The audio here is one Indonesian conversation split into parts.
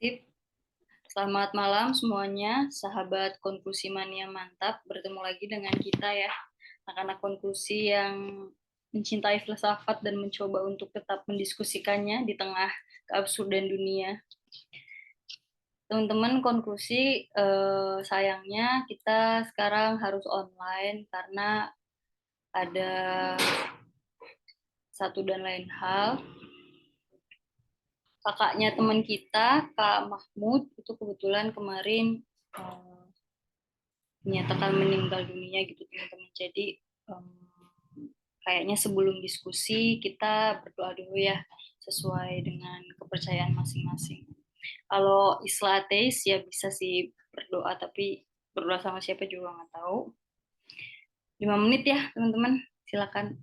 Sip. Selamat malam semuanya, sahabat konklusi mania mantap. Bertemu lagi dengan kita ya, anak-anak konklusi yang mencintai filsafat dan mencoba untuk tetap mendiskusikannya di tengah keabsurdan dunia. Teman-teman, konklusi sayangnya kita sekarang harus online karena ada satu dan lain hal. Kakaknya teman kita, Kak Mahmud, itu kebetulan kemarin dinyatakan meninggal dunia gitu teman-teman. Jadi kayaknya sebelum diskusi kita berdoa dulu ya sesuai dengan kepercayaan masing-masing. Kalau Islam ateis ya bisa sih berdoa, tapi berdoa sama siapa juga nggak tahu. 5 menit ya teman-teman, silakan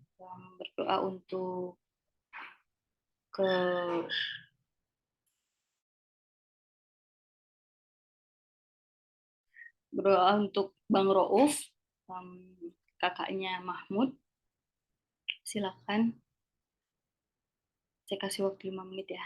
berdoa untuk ke berdoa untuk Bang Rouf, kakaknya Mahmud. Silakan. Saya kasih waktu 5 menit ya.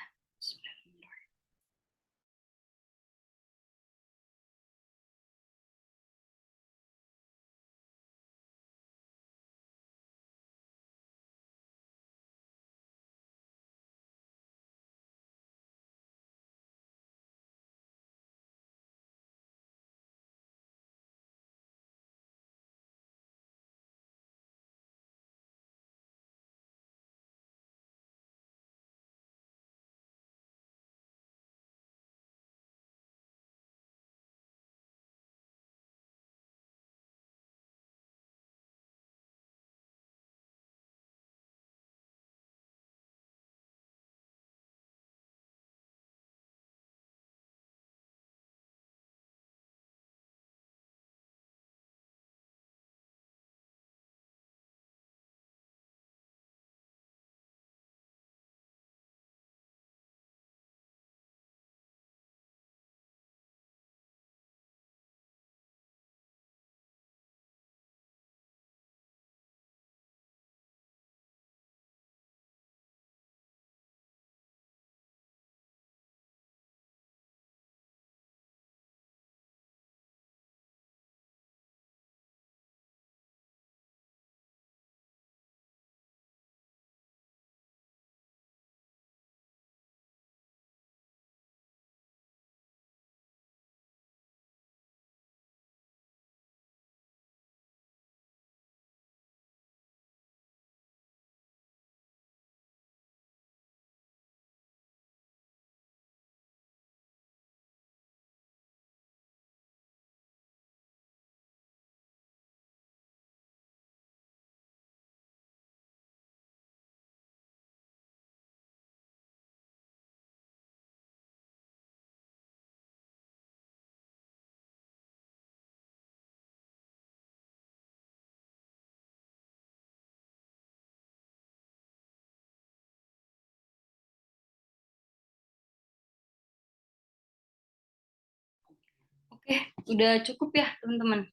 Oke, udah cukup ya teman-teman.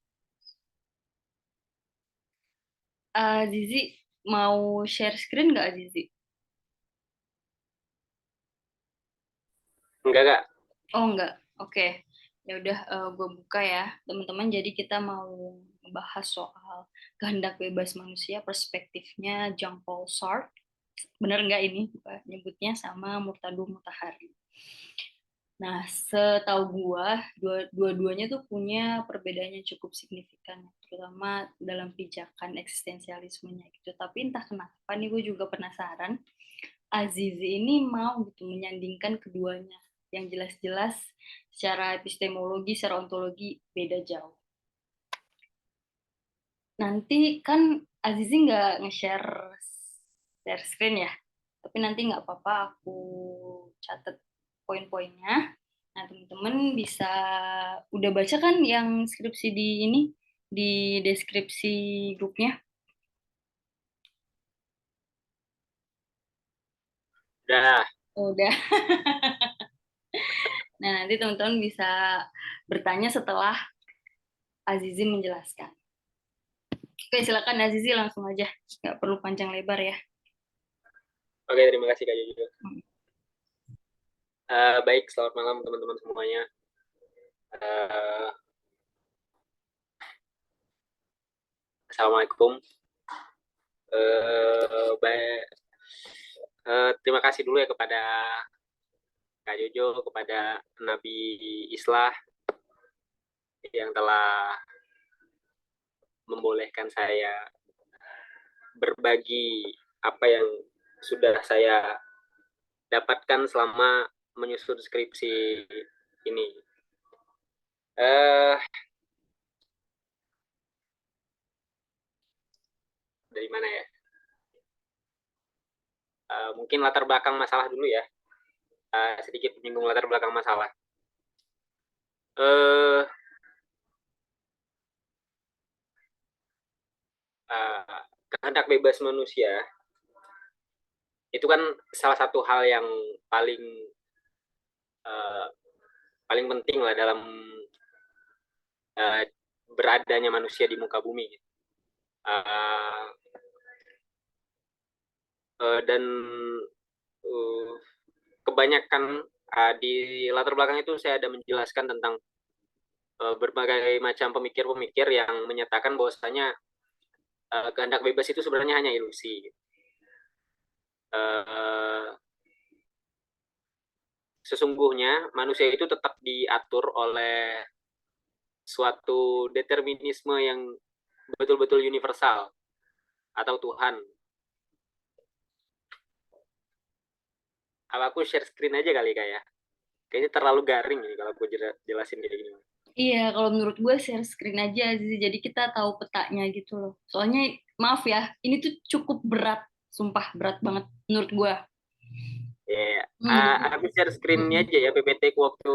Zizi mau share screen nggak Zizi? Enggak, Kak. Oh nggak, oke. Ya udah, gue buka ya teman-teman. Jadi kita mau membahas soal kehendak bebas manusia, perspektifnya Jean-Paul Sartre. Bener nggak ini nyebutnya sama Murtado Mutahari. Nah, setahu gua, dua-duanya tuh punya perbedaan yang cukup signifikan, terutama dalam pijakan eksistensialismenya gitu. Tapi entah kenapa nih gue juga penasaran, Azizi ini mau gitu menyandingkan keduanya, yang jelas-jelas secara epistemologi, secara ontologi beda jauh. Nanti kan Azizi nggak nge-share share screen ya, tapi nanti nggak apa-apa aku catat poin-poinnya. Nah, teman-teman bisa udah baca kan yang skripsi di ini di deskripsi grupnya? Udah. Udah. Nah, nanti teman-teman bisa bertanya setelah Azizi menjelaskan. Oke, silakan Azizi langsung aja. Nggak perlu panjang lebar ya. Oke, terima kasih Kak Jojo. Baik, selamat malam teman-teman semuanya. Eh, Assalamualaikum. Baik, terima kasih dulu ya kepada Kak Jojo, kepada Nabi Islah yang telah membolehkan saya berbagi apa yang sudah saya dapatkan selama menyusun skripsi ini. Eh, dari mana ya? Mungkin latar belakang masalah dulu ya. Sedikit menyinggung latar belakang masalah. Eh, Kehendak bebas manusia itu kan salah satu hal yang paling uh, paling penting lah dalam uh, beradanya manusia di muka bumi. Uh, dan kebanyakan di latar belakang itu saya ada menjelaskan tentang berbagai macam pemikir-pemikir yang menyatakan bahwasanya kehendak bebas itu sebenarnya hanya ilusi. Uh, Sesungguhnya manusia itu tetap diatur oleh suatu determinisme yang betul-betul universal atau Tuhan. Apa aku share screen aja kali kayak? Kayaknya terlalu garing nih kalau aku jelasin kayak gini. Iya, kalau menurut gue share screen aja sih, jadi kita tahu petanya gitu loh. Soalnya maaf ya, ini tuh cukup berat, sumpah berat banget menurut gue. Ya, yeah. Jadi, Aku share screen-nya aja ya, PPT waktu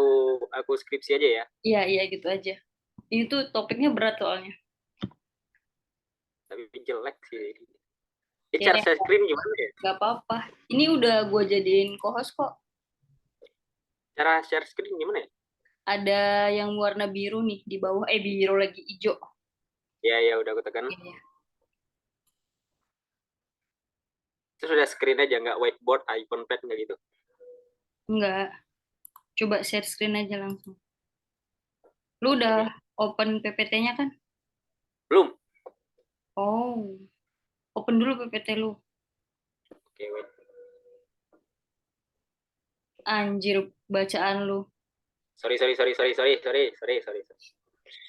aku skripsi aja ya. iya iya gitu aja. Ini tuh topiknya berat soalnya. Tapi jelek sih. Ya, Cara share screen gimana ya? gak apa-apa. Ini udah gue jadiin co-host kok. Cara share screen gimana ya? Ada yang warna biru nih di bawah, biru lagi hijau. Ya, ya udah aku tekan. Iya. Itu sudah screen aja, nggak whiteboard, iPhone pad nggak gitu. Enggak, coba share screen aja langsung. Lu udah Ini open PPT-nya kan? belum. Oh, open dulu PPT lu. Oke, wait. Anjir, bacaan lu. Sorry.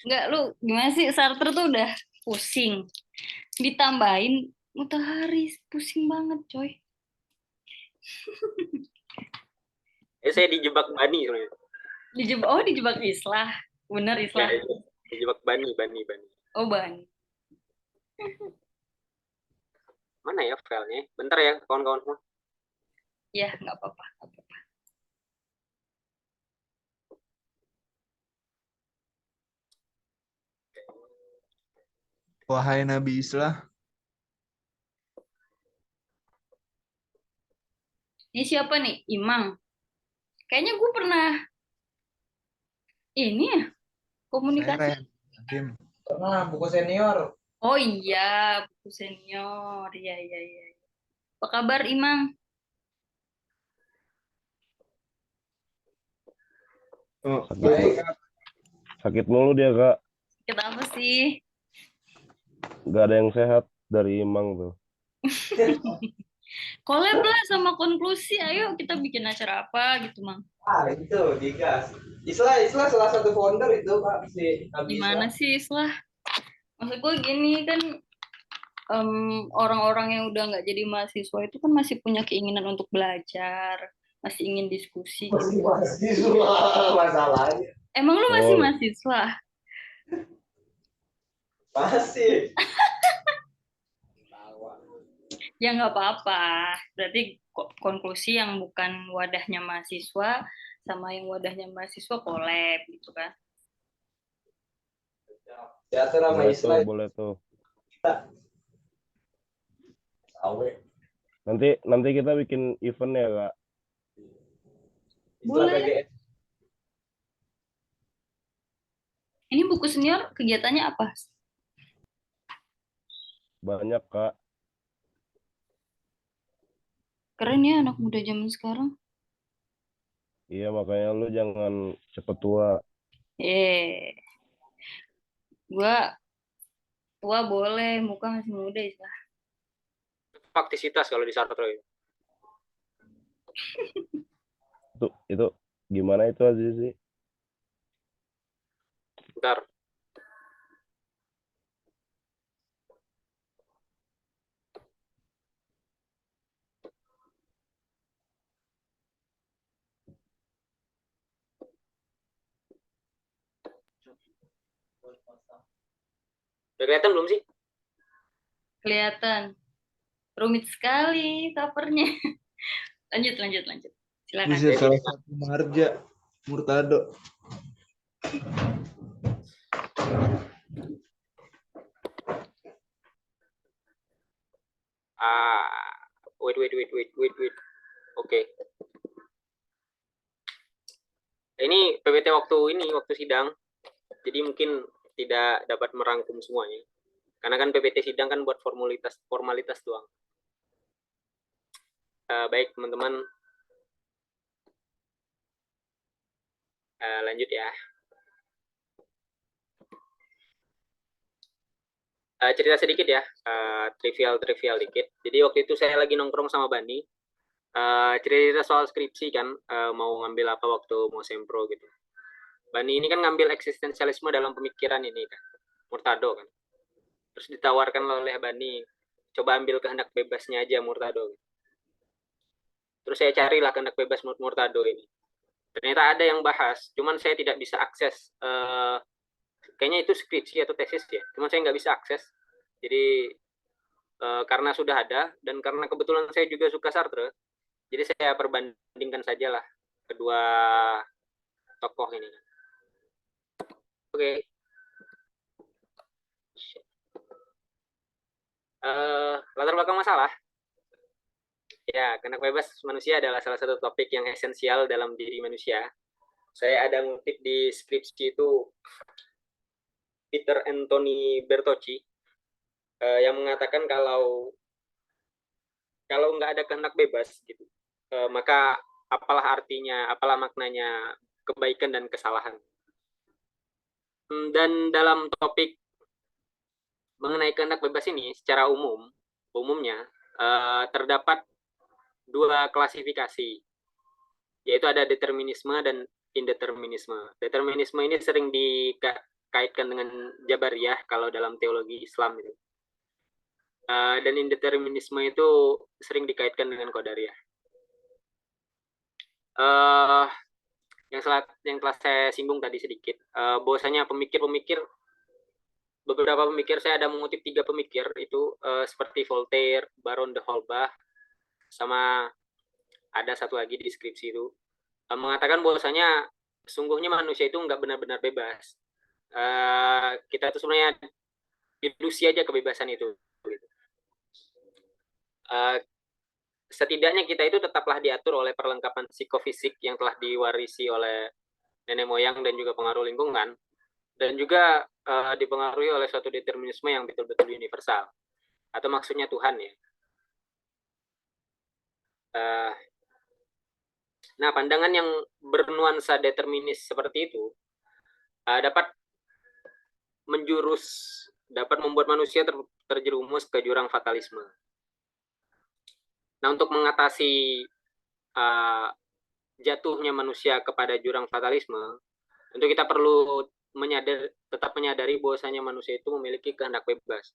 Enggak, lu gimana sih? Sartre tuh udah pusing. Ditambahin Matahari, pusing banget, coy. Saya dijebak Bani sebenarnya. Dijebak Islah. Bener Ya, Islah. dijebak Bani. Oh, Ban. Mana ya filenya? Bentar ya, kawan-kawan semua. Ya, nggak apa-apa. Wahai Nabi Islah, Ini siapa nih? Imang. Kayaknya gue pernah ini ya, saya komunikasi. Ryan Hakim. Pernah buku senior. Oh iya, buku senior. Iya, iya, iya. Apa kabar, Imang? Oh, Sakit, Baik, sakit mulu dia kak, Kita apa sih? nggak ada yang sehat dari Imang tuh. Collab lah sama konklusi. Ayo kita bikin acara apa gitu, Mang. itu digas. Islah salah satu founder itu Pak si Nabi Gimana Islah. sih, Islah? Maksud gue gini kan, orang-orang yang udah nggak jadi mahasiswa itu kan masih punya keinginan untuk belajar, masih ingin diskusi gitu. Masih mahasiswa masalahnya. Emang lu masih Oh, mahasiswa? Masih. Ya nggak apa-apa. Berarti konklusi yang bukan wadahnya mahasiswa sama yang wadahnya mahasiswa collab gitu kan. Teater sama Islah boleh tuh. kita awe. Nanti kita bikin event ya kak. Islah Boleh. PGS. Ini buku senior kegiatannya apa? Banyak kak. Keren ya anak muda zaman sekarang. Iya, makanya lu jangan cepet tua. Eh, gua tua boleh, muka masih muda Islah. Faktisitas kalau di Sartre itu. Itu gimana itu Aziz sih? Bentar. Udah kelihatan belum sih? Kelihatan rumit sekali covernya. Lanjut, lanjut, lanjut. Silakan. Buset, salah satu marja Murtado. Wait. Oke. Ini PPT waktu sidang. Jadi mungkin tidak dapat merangkum semuanya. Karena kan PPT sidang kan buat formalitas doang. Baik teman-teman, lanjut ya. Cerita sedikit ya, trivial dikit. Jadi waktu itu saya lagi nongkrong sama Bani, cerita soal skripsi kan, mau ngambil apa waktu mau sempro gitu. Bani ini kan ngambil eksistensialisme dalam pemikiran ini kan, Murtado kan. Terus ditawarkan oleh Bani, coba ambil kehendak bebasnya aja Murtado. Terus saya carilah kehendak bebas Murtado ini. Ternyata ada yang bahas, cuman saya tidak bisa akses. Kayaknya itu skripsi atau tesis ya, cuman saya nggak bisa akses. Jadi karena sudah ada dan karena kebetulan saya juga suka Sartre, jadi saya perbandingkan sajalah kedua tokoh ini. Oke. Latar belakang masalah. Ya, kehendak bebas manusia adalah salah satu topik yang esensial dalam diri manusia. Saya ada ngutip di skripsi itu Peter Anthony Bertocci yang mengatakan kalau nggak ada kehendak bebas gitu, maka apalah artinya, apalah maknanya kebaikan dan kesalahan. Dan dalam topik mengenai kehendak bebas ini secara umumnya terdapat dua klasifikasi, yaitu ada determinisme dan indeterminisme. Determinisme ini sering dikaitkan dengan Jabariyah kalau dalam teologi Islam itu. Dan indeterminisme itu sering dikaitkan dengan Qadariyah. Yang telah saya singgung tadi sedikit, bahwasanya beberapa pemikir, saya ada mengutip 3 pemikir itu seperti Voltaire, Baron de Holbach, sama ada satu lagi di skripsi itu, mengatakan bahwasanya sungguhnya manusia itu nggak benar-benar bebas. Kita itu sebenarnya ilusi aja kebebasan itu. Setidaknya kita itu tetaplah diatur oleh perlengkapan psikofisik yang telah diwarisi oleh nenek moyang dan juga pengaruh lingkungan, dan juga dipengaruhi oleh suatu determinisme yang betul-betul universal, atau maksudnya Tuhan ya. Nah, pandangan yang bernuansa determinis seperti itu dapat membuat manusia terjerumus ke jurang fatalisme. Nah, untuk mengatasi jatuhnya manusia kepada jurang fatalisme, tentu kita perlu tetap menyadari bahwasanya manusia itu memiliki kehendak bebas.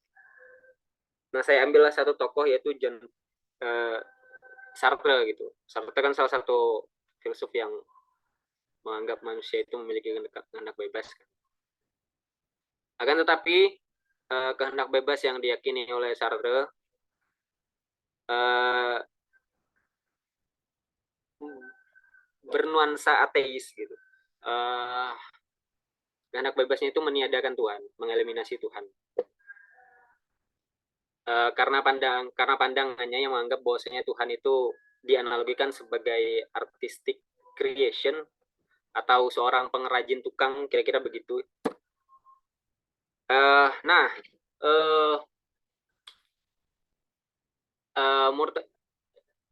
Nah, saya ambillah satu tokoh yaitu John Sartre gitu. Sartre kan salah satu filsuf yang menganggap manusia itu memiliki kehendak bebas. Akan tetapi kehendak bebas yang diyakini oleh Sartre bernuansa ateis gitu. Kehendak bebasnya itu meniadakan Tuhan, mengeliminasi Tuhan. Karena pandangannya yang menganggap bahwasanya Tuhan itu dianalogikan sebagai artistic creation atau seorang pengrajin tukang, kira-kira begitu.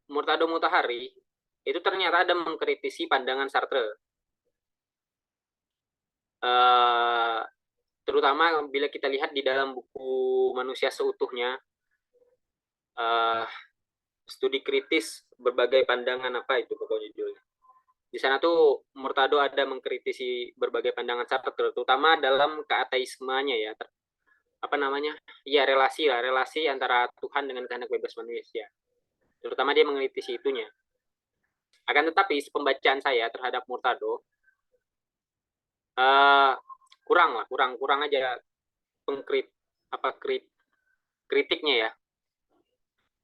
Murtado Mutahari itu ternyata ada mengkritisi pandangan Sartre. Terutama bila kita lihat di dalam buku Manusia Seutuhnya, studi kritis berbagai pandangan, apa itu pokoknya judulnya. Di sana tuh Murtado ada mengkritisi berbagai pandangan Sartre, terutama dalam keateismenya ya, apa namanya, ya relasi antara Tuhan dengan kehendak bebas manusia. Terutama dia mengkritisi itunya. Akan tetapi pembacaan saya terhadap Murtado kurang aja kritiknya ya,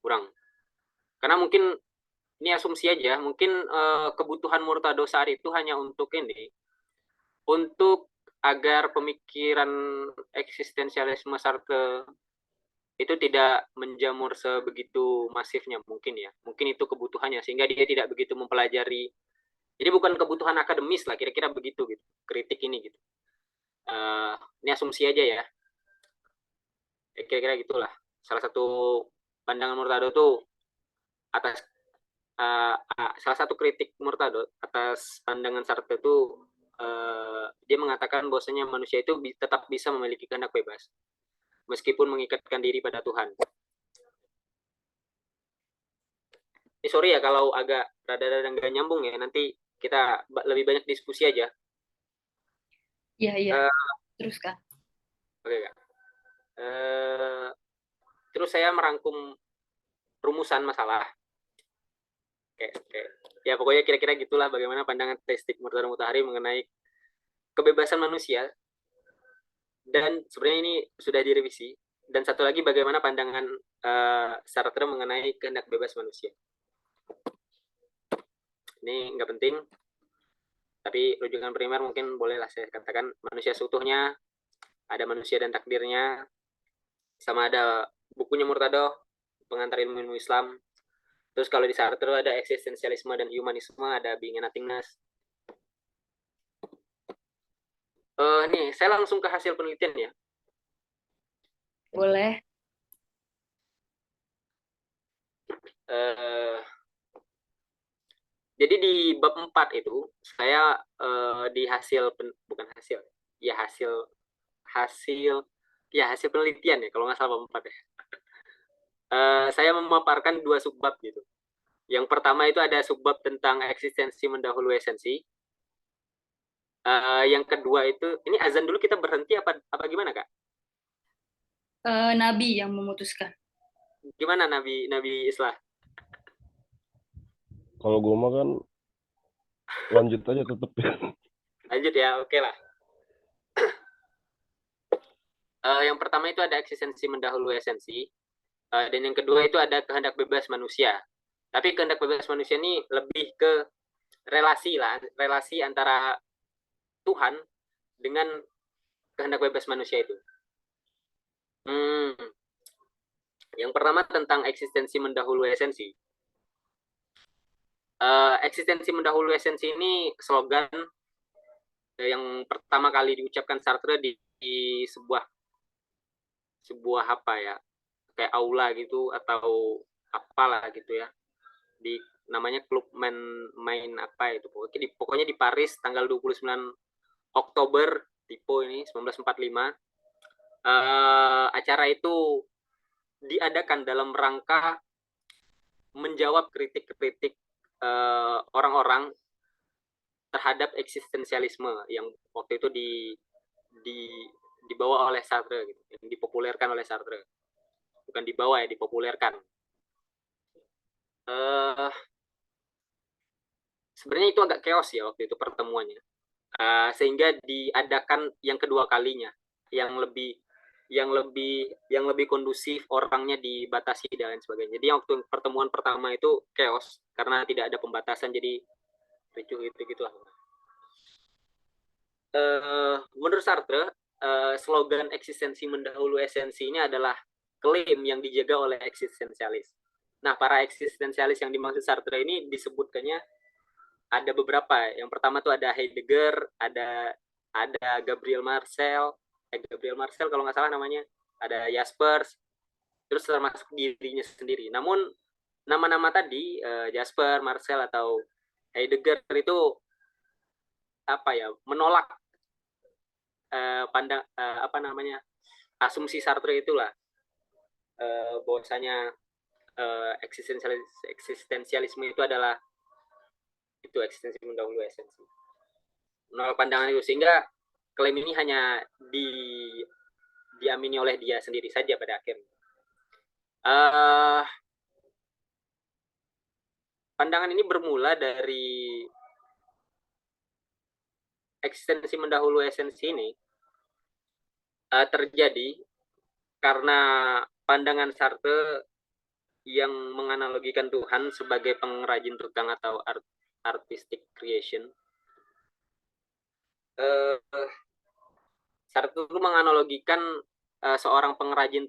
kurang. Karena mungkin ini asumsi aja, mungkin kebutuhan Murtado saat itu hanya untuk agar pemikiran eksistensialisme Sartre itu tidak menjamur sebegitu masifnya, mungkin ya. Mungkin itu kebutuhannya, sehingga dia tidak begitu mempelajari. Jadi bukan kebutuhan akademis lah, kira-kira begitu gitu, kritik ini gitu. Ini asumsi aja ya. Kira-kira gitulah. Salah satu pandangan Murtado tuh atas salah satu kritik Murtado atas pandangan Sartre itu, dia mengatakan bahwasanya manusia itu tetap bisa memiliki kehendak bebas meskipun mengikatkan diri pada Tuhan. Sorry ya kalau agak rada-rada nggak nyambung ya, nanti kita lebih banyak diskusi aja. Iya. Terus Kak. Oke Kak. Terus saya merangkum rumusan masalah. Oke. Ya pokoknya kira-kira gitulah bagaimana pandangan teistik Murtado Mutahari mengenai kebebasan manusia. Dan sebenarnya ini sudah direvisi. Dan satu lagi bagaimana pandangan Sartre mengenai kehendak bebas manusia. Ini nggak penting, tapi rujukan primer mungkin bolehlah saya katakan Manusia Seutuhnya, ada Manusia dan Takdirnya, sama ada bukunya Murtado, Pengantar Ilmu Islam. Terus kalau di Sartre ada Eksistensialisme dan Humanisme, ada Being and Nothingness. Nih, saya langsung ke hasil penelitian ya. Boleh. Jadi di bab 4 itu saya di hasil penelitian ya, kalau nggak salah bab 4 ya. Saya memaparkan 2 subbab gitu. Yang pertama itu ada subbab tentang eksistensi mendahului esensi. Yang kedua itu, ini azan dulu kita berhenti apa gimana Kak? Nabi yang memutuskan. Gimana Nabi Islah? Kalau gue mah kan lanjut aja tetep ya. Lanjut ya, oke lah. Yang pertama itu ada eksistensi mendahului esensi, dan yang kedua itu ada kehendak bebas manusia. Tapi kehendak bebas manusia ini lebih ke relasi antara Tuhan dengan kehendak bebas manusia itu. Yang pertama tentang eksistensi mendahului esensi. Eksistensi mendahului esensi ini slogan yang pertama kali diucapkan Sartre di sebuah apa ya, kayak aula gitu atau apalah gitu ya, di namanya klub main apa itu, pokoknya di Paris tanggal 29 Oktober Tipo ini 1945. Acara itu diadakan dalam rangka menjawab kritik-kritik orang-orang terhadap eksistensialisme yang waktu itu dibawa oleh Sartre gitu, yang dipopulerkan oleh Sartre. Bukan dibawa ya, dipopulerkan. Sebenarnya itu agak chaos ya waktu itu pertemuannya. Sehingga diadakan yang kedua kalinya, yang lebih kondusif, orangnya dibatasi dan lain sebagainya. Jadi waktu pertemuan pertama itu chaos karena tidak ada pembatasan, jadi ricuh gitu lah. Menurut Sartre, slogan eksistensi mendahului esensi ini adalah klaim yang dijaga oleh eksistensialis. Nah, para eksistensialis yang dimaksud Sartre ini disebutkannya ada beberapa. Yang pertama tuh ada Heidegger, ada Gabriel Marcel kalau nggak salah namanya, ada Jaspers, terus termasuk dirinya sendiri. Namun nama-nama tadi, Jasper, Marcel atau Heidegger itu apa ya, menolak asumsi Sartre itulah, bahwasanya eksistensialisme itu adalah itu eksistensi mendahului esensi. Menolak pandangan itu, sehingga klaim ini hanya diamini oleh dia sendiri saja pada akhirnya. Pandangan ini bermula dari eksistensi mendahului esensi ini terjadi karena pandangan Sartre yang menganalogikan Tuhan sebagai pengrajin tukang atau artistic creation. Sartre itu menganalogikan seorang pengrajin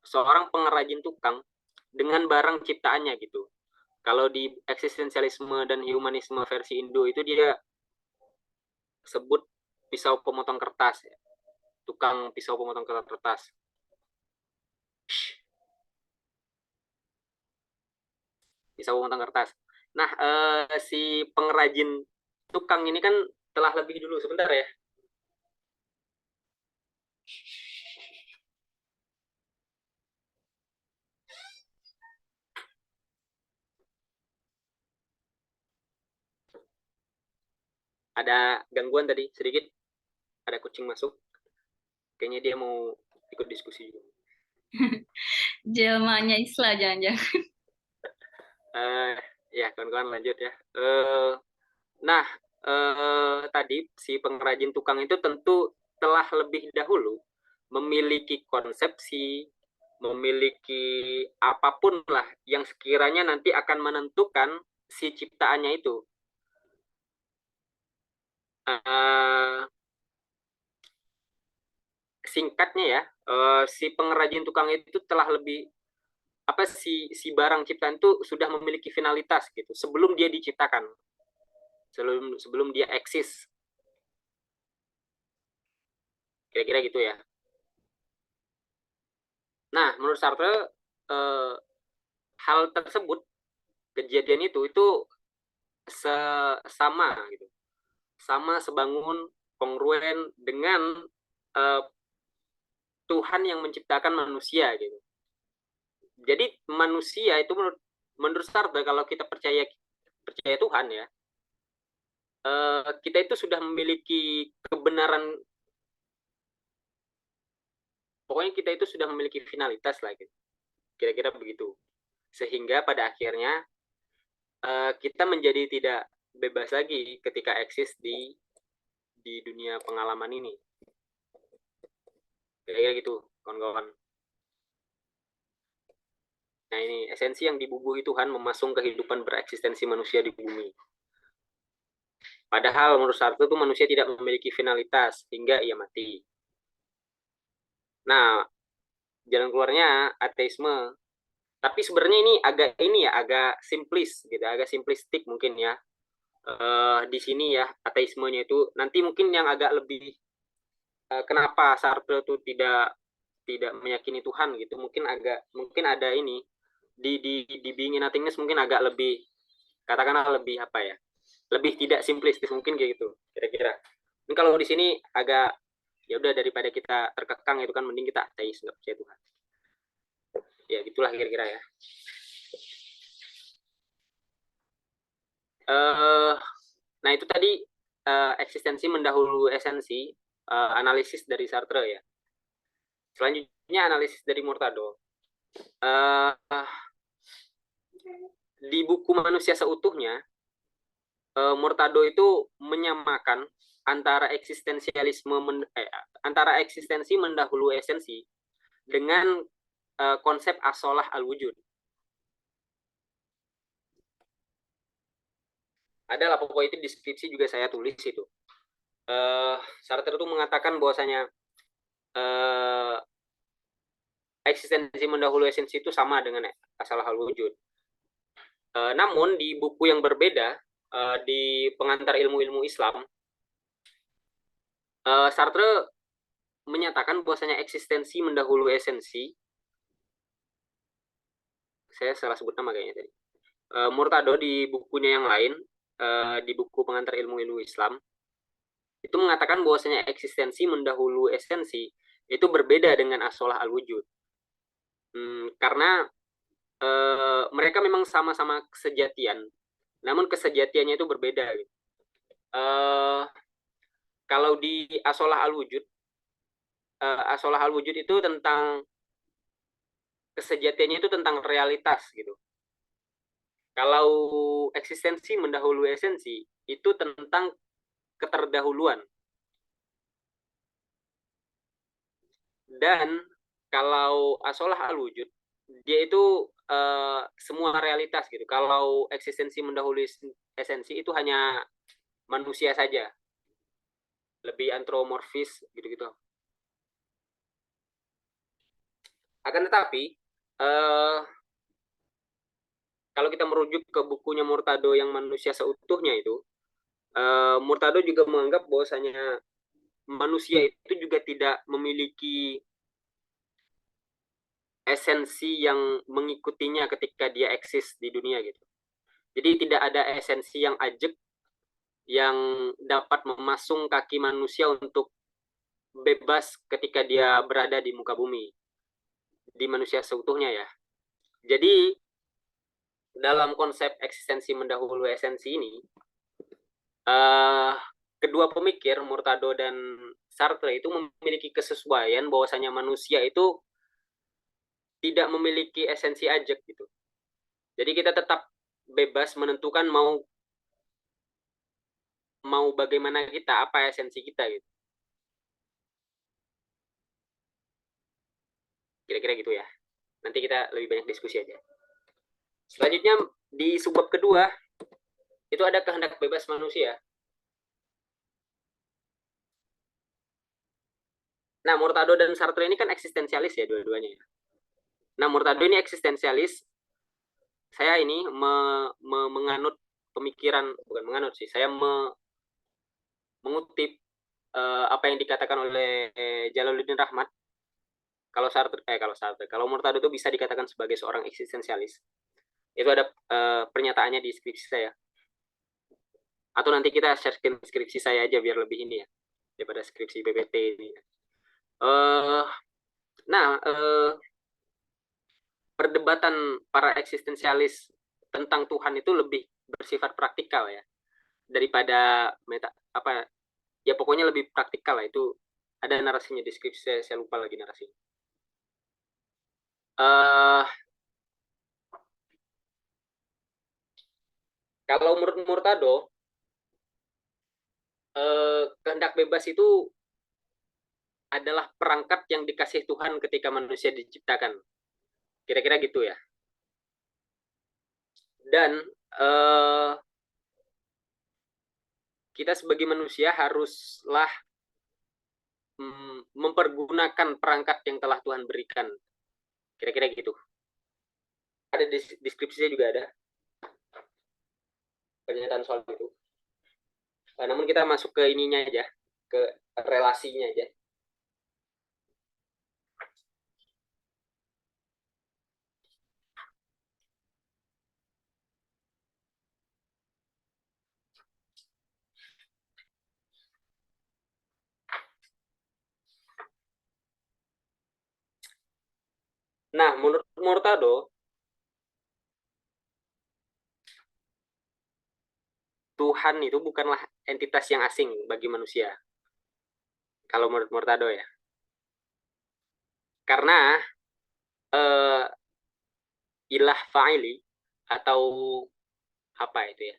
seorang pengrajin tukang dengan barang ciptaannya gitu. Kalau di eksistensialisme dan humanisme versi Indo itu dia sebut pisau pemotong kertas, ya. Tukang pisau pemotong kertas. Pisau pemotong kertas. Nah, si pengrajin tukang ini kan telah lebih dulu, sebentar ya. Ada gangguan tadi sedikit, ada kucing masuk, kayaknya dia mau ikut diskusi juga. Jelmanya Isla jangan-jangan. Ya kawan-kawan lanjut ya. Nah, tadi si pengrajin tukang itu tentu telah lebih dahulu memiliki konsepsi, memiliki apapun lah yang sekiranya nanti akan menentukan si ciptaannya itu. Singkatnya ya, si pengrajin tukang itu telah lebih si barang ciptaan itu sudah memiliki finalitas gitu sebelum dia diciptakan, sebelum dia eksis, kira-kira gitu ya. Nah, menurut Sartre hal tersebut, kejadian itu sama gitu, sama sebangun, kongruen dengan Tuhan yang menciptakan manusia gitu. Jadi manusia itu menurut Sartre, kalau kita percaya Tuhan ya, kita itu sudah memiliki kebenaran, pokoknya kita itu sudah memiliki finalitas lah gitu. Kira-kira begitu. Sehingga pada akhirnya kita menjadi tidak bebas lagi ketika eksis di dunia pengalaman ini. Kira-kira gitu, kawan-kawan. Nah, ini esensi yang dibubuhi Tuhan memasung kehidupan bereksistensi manusia di bumi. Padahal menurut Sartre itu manusia tidak memiliki finalitas hingga ia mati. Nah, jalan keluarnya ateisme. Tapi sebenarnya ini agak simplis gitu, agak simplistik mungkin ya. Di sini ya ateismenya itu nanti mungkin yang agak lebih kenapa Sartre itu tidak meyakini Tuhan gitu, mungkin ada ini di Being in Nothingness mungkin agak lebih, katakanlah lebih apa ya, lebih tidak simplistis mungkin kayak gitu kira-kira. Ini kalau di sini agak ya udah, daripada kita terkekang itu kan mending kita ateis, nggak percaya Tuhan. Ya gitulah kira-kira ya. Nah itu tadi eksistensi mendahului esensi, analisis dari Sartre ya. Selanjutnya analisis dari Murtado. Di buku Manusia Seutuhnya, Murtado itu menyamakan antara antara eksistensi mendahului esensi dengan konsep as-sholah al-wujud. Adalah pokoknya itu deskripsi juga saya tulis itu. Sartre itu mengatakan bahwasanya eksistensi mendahului esensi itu sama dengan as-sholah al-wujud. Namun di buku yang berbeda, di Pengantar Ilmu-Ilmu Islam, Sartre menyatakan bahwasanya eksistensi mendahului esensi saya salah sebut nama kayaknya tadi. Murtado di bukunya yang lain, di buku Pengantar Ilmu-Ilmu Islam, itu mengatakan bahwasanya eksistensi mendahului esensi itu berbeda dengan as-sholah al-wujud. Karena mereka memang sama-sama kesejatian, namun kesejatiannya itu berbeda. Gitu. Kalau di as-sholah al-wujud, as-sholah al-wujud itu tentang kesejatiannya itu tentang realitas gitu. Kalau eksistensi mendahului esensi itu tentang keterdahuluan. Dan kalau as-sholah al-wujud, dia itu semua realitas gitu. Kalau eksistensi mendahului esensi itu hanya manusia saja, lebih antromorfis gitu-gitu. Akan tetapi kalau kita merujuk ke bukunya Murtado yang Manusia Seutuhnya itu, Murtado juga menganggap bahwasanya manusia itu juga tidak memiliki esensi yang mengikutinya ketika dia eksis di dunia gitu. Jadi tidak ada esensi yang ajeg yang dapat memasung kaki manusia untuk bebas ketika dia berada di muka bumi, di Manusia Seutuhnya ya. Jadi dalam konsep eksistensi mendahului esensi ini, kedua pemikir Murtado dan Sartre itu memiliki kesesuaian bahwasanya manusia itu tidak memiliki esensi ajeg gitu. Jadi kita tetap bebas menentukan mau bagaimana kita, apa esensi kita gitu. Kira-kira gitu ya. Nanti kita lebih banyak diskusi aja. Selanjutnya di subbab kedua itu ada kehendak bebas manusia. Nah, Murtado dan Sartre ini kan eksistensialis ya dua-duanya. Nah, Murtado ini eksistensialis. Saya ini menganut pemikiran, bukan menganut sih, saya mengutip apa yang dikatakan oleh Jalaluddin Rahmat. Kalau Murtado itu bisa dikatakan sebagai seorang eksistensialis. Itu ada pernyataannya di skripsi saya. Atau nanti kita share skripsi saya aja biar lebih ini ya, daripada skripsi PPT ini. Perdebatan para eksistensialis tentang Tuhan itu lebih bersifat praktikal ya, daripada ya pokoknya lebih praktikal lah. Itu ada narasinya di skripsi saya lupa lagi narasinya. Kalau menurut Murtado, kehendak bebas itu adalah perangkat yang dikasih Tuhan ketika manusia diciptakan. Kira-kira gitu ya. Dan kita sebagai manusia haruslah mempergunakan perangkat yang telah Tuhan berikan. Kira-kira gitu. Ada deskripsinya juga ada pernyataan soal itu. Namun kita masuk ke ininya aja, ke relasinya aja. Nah, menurut Murtado, Tuhan itu bukanlah entitas yang asing bagi manusia. Kalau menurut Murtado ya. Karena ilah fa'ili atau apa itu ya,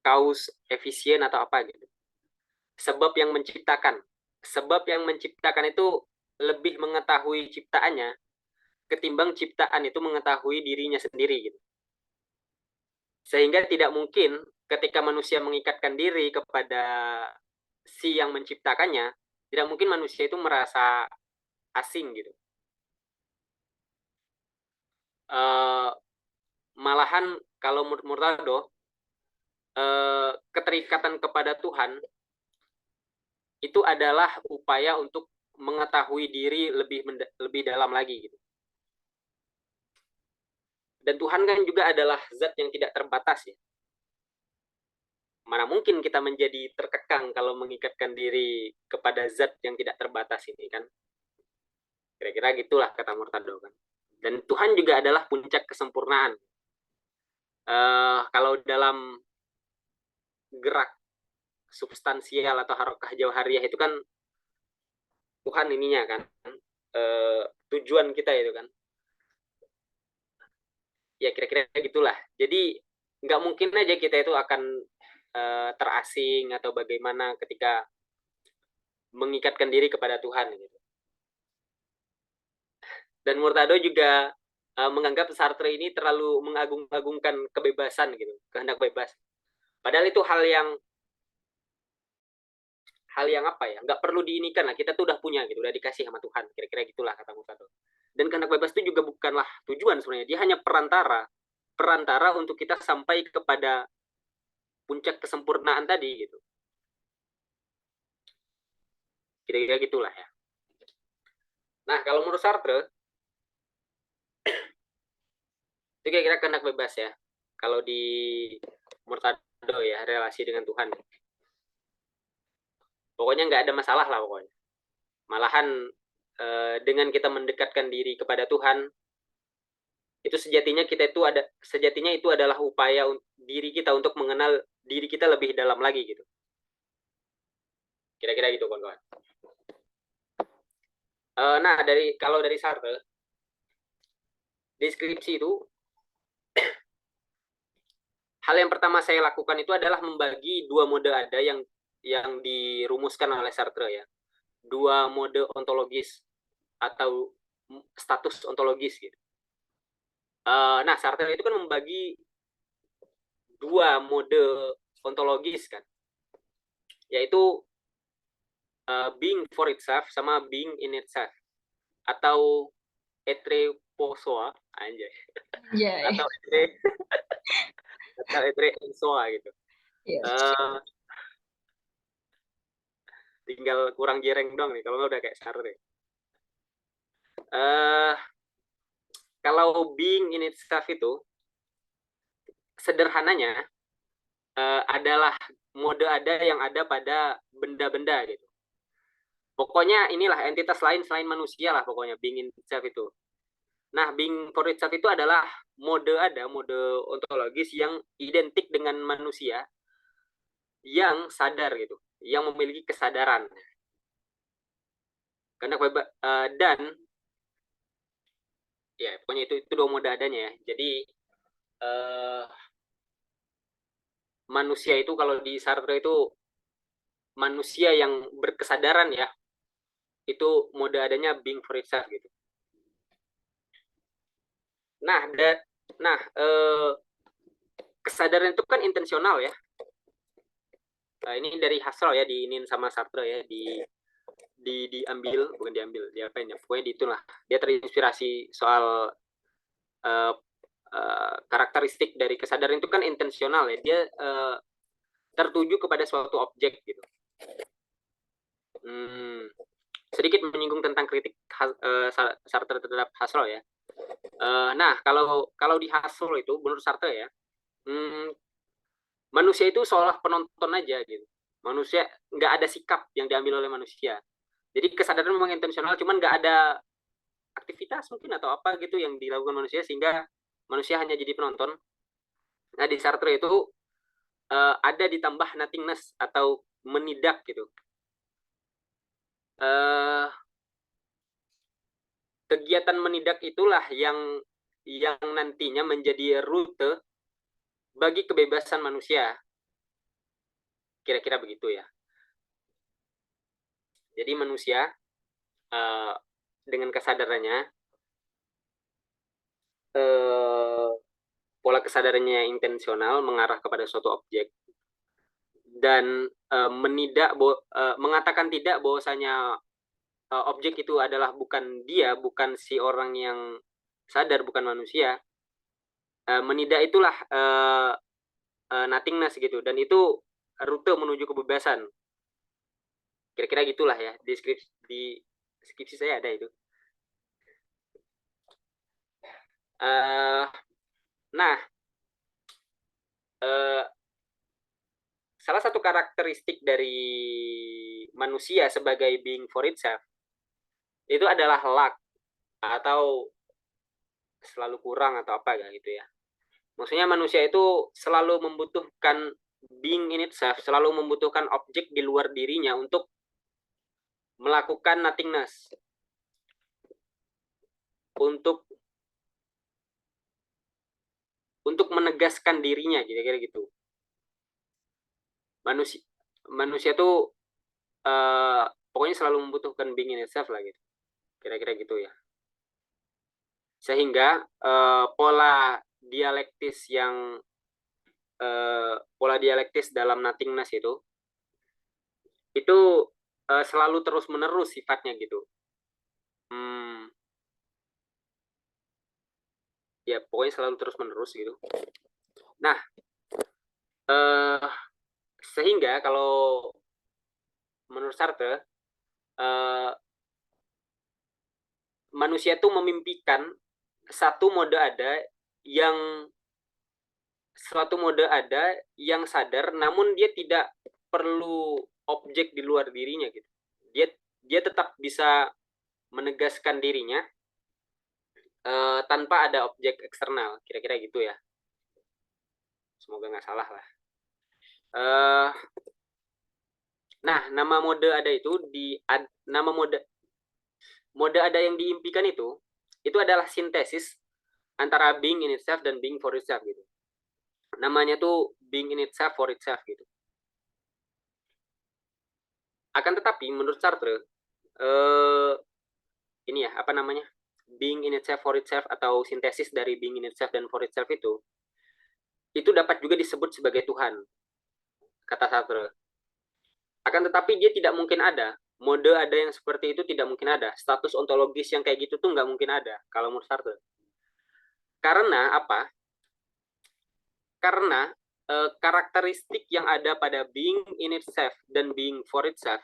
kaus efisien atau apa gitu. Sebab yang menciptakan itu lebih mengetahui ciptaannya ketimbang ciptaan itu mengetahui dirinya sendiri gitu. Sehingga tidak mungkin ketika manusia mengikatkan diri kepada si yang menciptakannya, tidak mungkin manusia itu merasa asing gitu. Malahan kalau Murtado, keterikatan kepada Tuhan itu adalah upaya untuk mengetahui diri lebih dalam lagi gitu. Dan Tuhan kan juga adalah zat yang tidak terbatas ya. Mana mungkin kita menjadi terkekang kalau mengikatkan diri kepada zat yang tidak terbatas ini kan. Kira-kira gitulah kata Murtado kan. Dan Tuhan juga adalah puncak kesempurnaan. Kalau dalam gerak substansial atau harokah jauhariyah itu kan Tuhan ininya kan, tujuan kita itu kan. Ya kira-kira gitulah. Jadi nggak mungkin aja kita itu akan terasing atau bagaimana ketika mengikatkan diri kepada Tuhan gitu. Dan Murtado juga menganggap Sartre ini terlalu mengagung-agungkan kebebasan gitu, kehendak bebas. Padahal itu hal yang apa ya, nggak perlu diinikan lah, kita tuh udah punya gitu, udah dikasih sama Tuhan, kira-kira gitulah kata Murtado. Dan kehendak bebas itu juga bukanlah tujuan sebenarnya, dia hanya perantara untuk kita sampai kepada puncak kesempurnaan tadi gitu. Kira-kira gitulah ya. Nah, kalau menurut Sartre itu kira-kira kehendak bebas ya. Kalau di Murtado ya, relasi dengan Tuhan. Pokoknya nggak ada masalah lah pokoknya. Malahan dengan kita mendekatkan diri kepada Tuhan, itu sejatinya itu adalah upaya diri kita untuk mengenal diri kita lebih dalam lagi gitu. Kira-kira gitu kawan-kawan. Nah, kalau dari Sartre, deskripsi itu hal yang pertama saya lakukan itu adalah membagi dua mode ada yang dirumuskan oleh Sartre ya. Dua mode ontologis atau status ontologis gitu. Nah, Sartre itu kan membagi dua mode ontologis kan, yaitu being for itself sama being in itself, atau etre posoa anjay. Yeah. Atau etre ensoa gitu. Yeah. Tinggal kurang jereng dong nih, kalau nggak udah kayak Sartre. Kalau being in itself itu sederhananya adalah mode ada yang ada pada benda-benda gitu. Pokoknya inilah entitas lain selain manusia lah pokoknya being in itself itu. Nah, being for itself itu adalah mode ontologis yang identik dengan manusia yang sadar gitu, yang memiliki kesadaran. Karena dan ya pokoknya itu dua mode adanya ya. Jadi manusia itu kalau di Sartre itu manusia yang berkesadaran ya, itu mode adanya being for itself gitu. Nah, kesadaran itu kan intensional ya. Ini dari Husserl ya, diinin sama Sartre ya, diambil, bukan diambil, dia apa ini? Pokoknya itulah. Dia terinspirasi soal karakteristik dari kesadaran itu kan intensional ya. Dia tertuju kepada suatu objek gitu. Sedikit menyinggung tentang kritik Sartre terhadap Husserl ya. Nah, kalau di Husserl itu menurut Sartre ya, manusia itu seolah penonton aja gitu. Manusia nggak ada sikap yang diambil oleh manusia. Jadi kesadaran memang intensional, cuman nggak ada aktivitas mungkin atau apa gitu yang dilakukan manusia sehingga manusia hanya jadi penonton. Nah, di Sartre itu ada ditambah nothingness atau menidak gitu. Kegiatan menidak itulah yang nantinya menjadi rute bagi kebebasan manusia. Kira-kira begitu ya. Jadi manusia dengan kesadarannya, pola kesadarannya intensional mengarah kepada suatu objek dan mengatakan tidak bahwasanya objek itu adalah bukan dia, bukan si orang yang sadar, bukan manusia. Menidak itulah nothingness gitu, dan itu rute menuju kebebasan. Kira-kira gitulah ya, di skripsi saya ada itu. Nah, salah satu karakteristik dari manusia sebagai being for itself itu adalah luck atau selalu kurang atau apa gitu ya. Maksudnya manusia itu selalu membutuhkan being in itself, selalu membutuhkan objek di luar dirinya untuk melakukan nothingness. Untuk menegaskan dirinya, kira-kira gitu. Manusia tuh pokoknya selalu membutuhkan being in itself lah gitu. Kira-kira gitu ya. Sehingga pola dialektis dalam nothingness itu selalu terus-menerus sifatnya gitu. Ya pokoknya selalu terus-menerus gitu. Nah, sehingga kalau menurut Sartre, manusia itu memimpikan suatu mode ada yang sadar, namun dia tidak perlu objek di luar dirinya gitu. Dia tetap bisa menegaskan dirinya tanpa ada objek eksternal, kira-kira gitu ya. Semoga nggak salah lah. Nah, nama mode ada itu nama mode ada yang diimpikan itu adalah sintesis antara being in itself dan being for itself gitu. Namanya tuh being in itself for itself gitu. Akan tetapi menurut Sartre, ini ya apa namanya, being in itself for itself atau sintesis dari being in itself dan for itself itu dapat juga disebut sebagai Tuhan, kata Sartre. Akan tetapi dia tidak mungkin ada. Mode ada yang seperti itu tidak mungkin ada. Status ontologis yang kayak gitu tuh nggak mungkin ada kalau menurut Sartre. Karena apa? Karena karakteristik yang ada pada being in itself dan being for itself,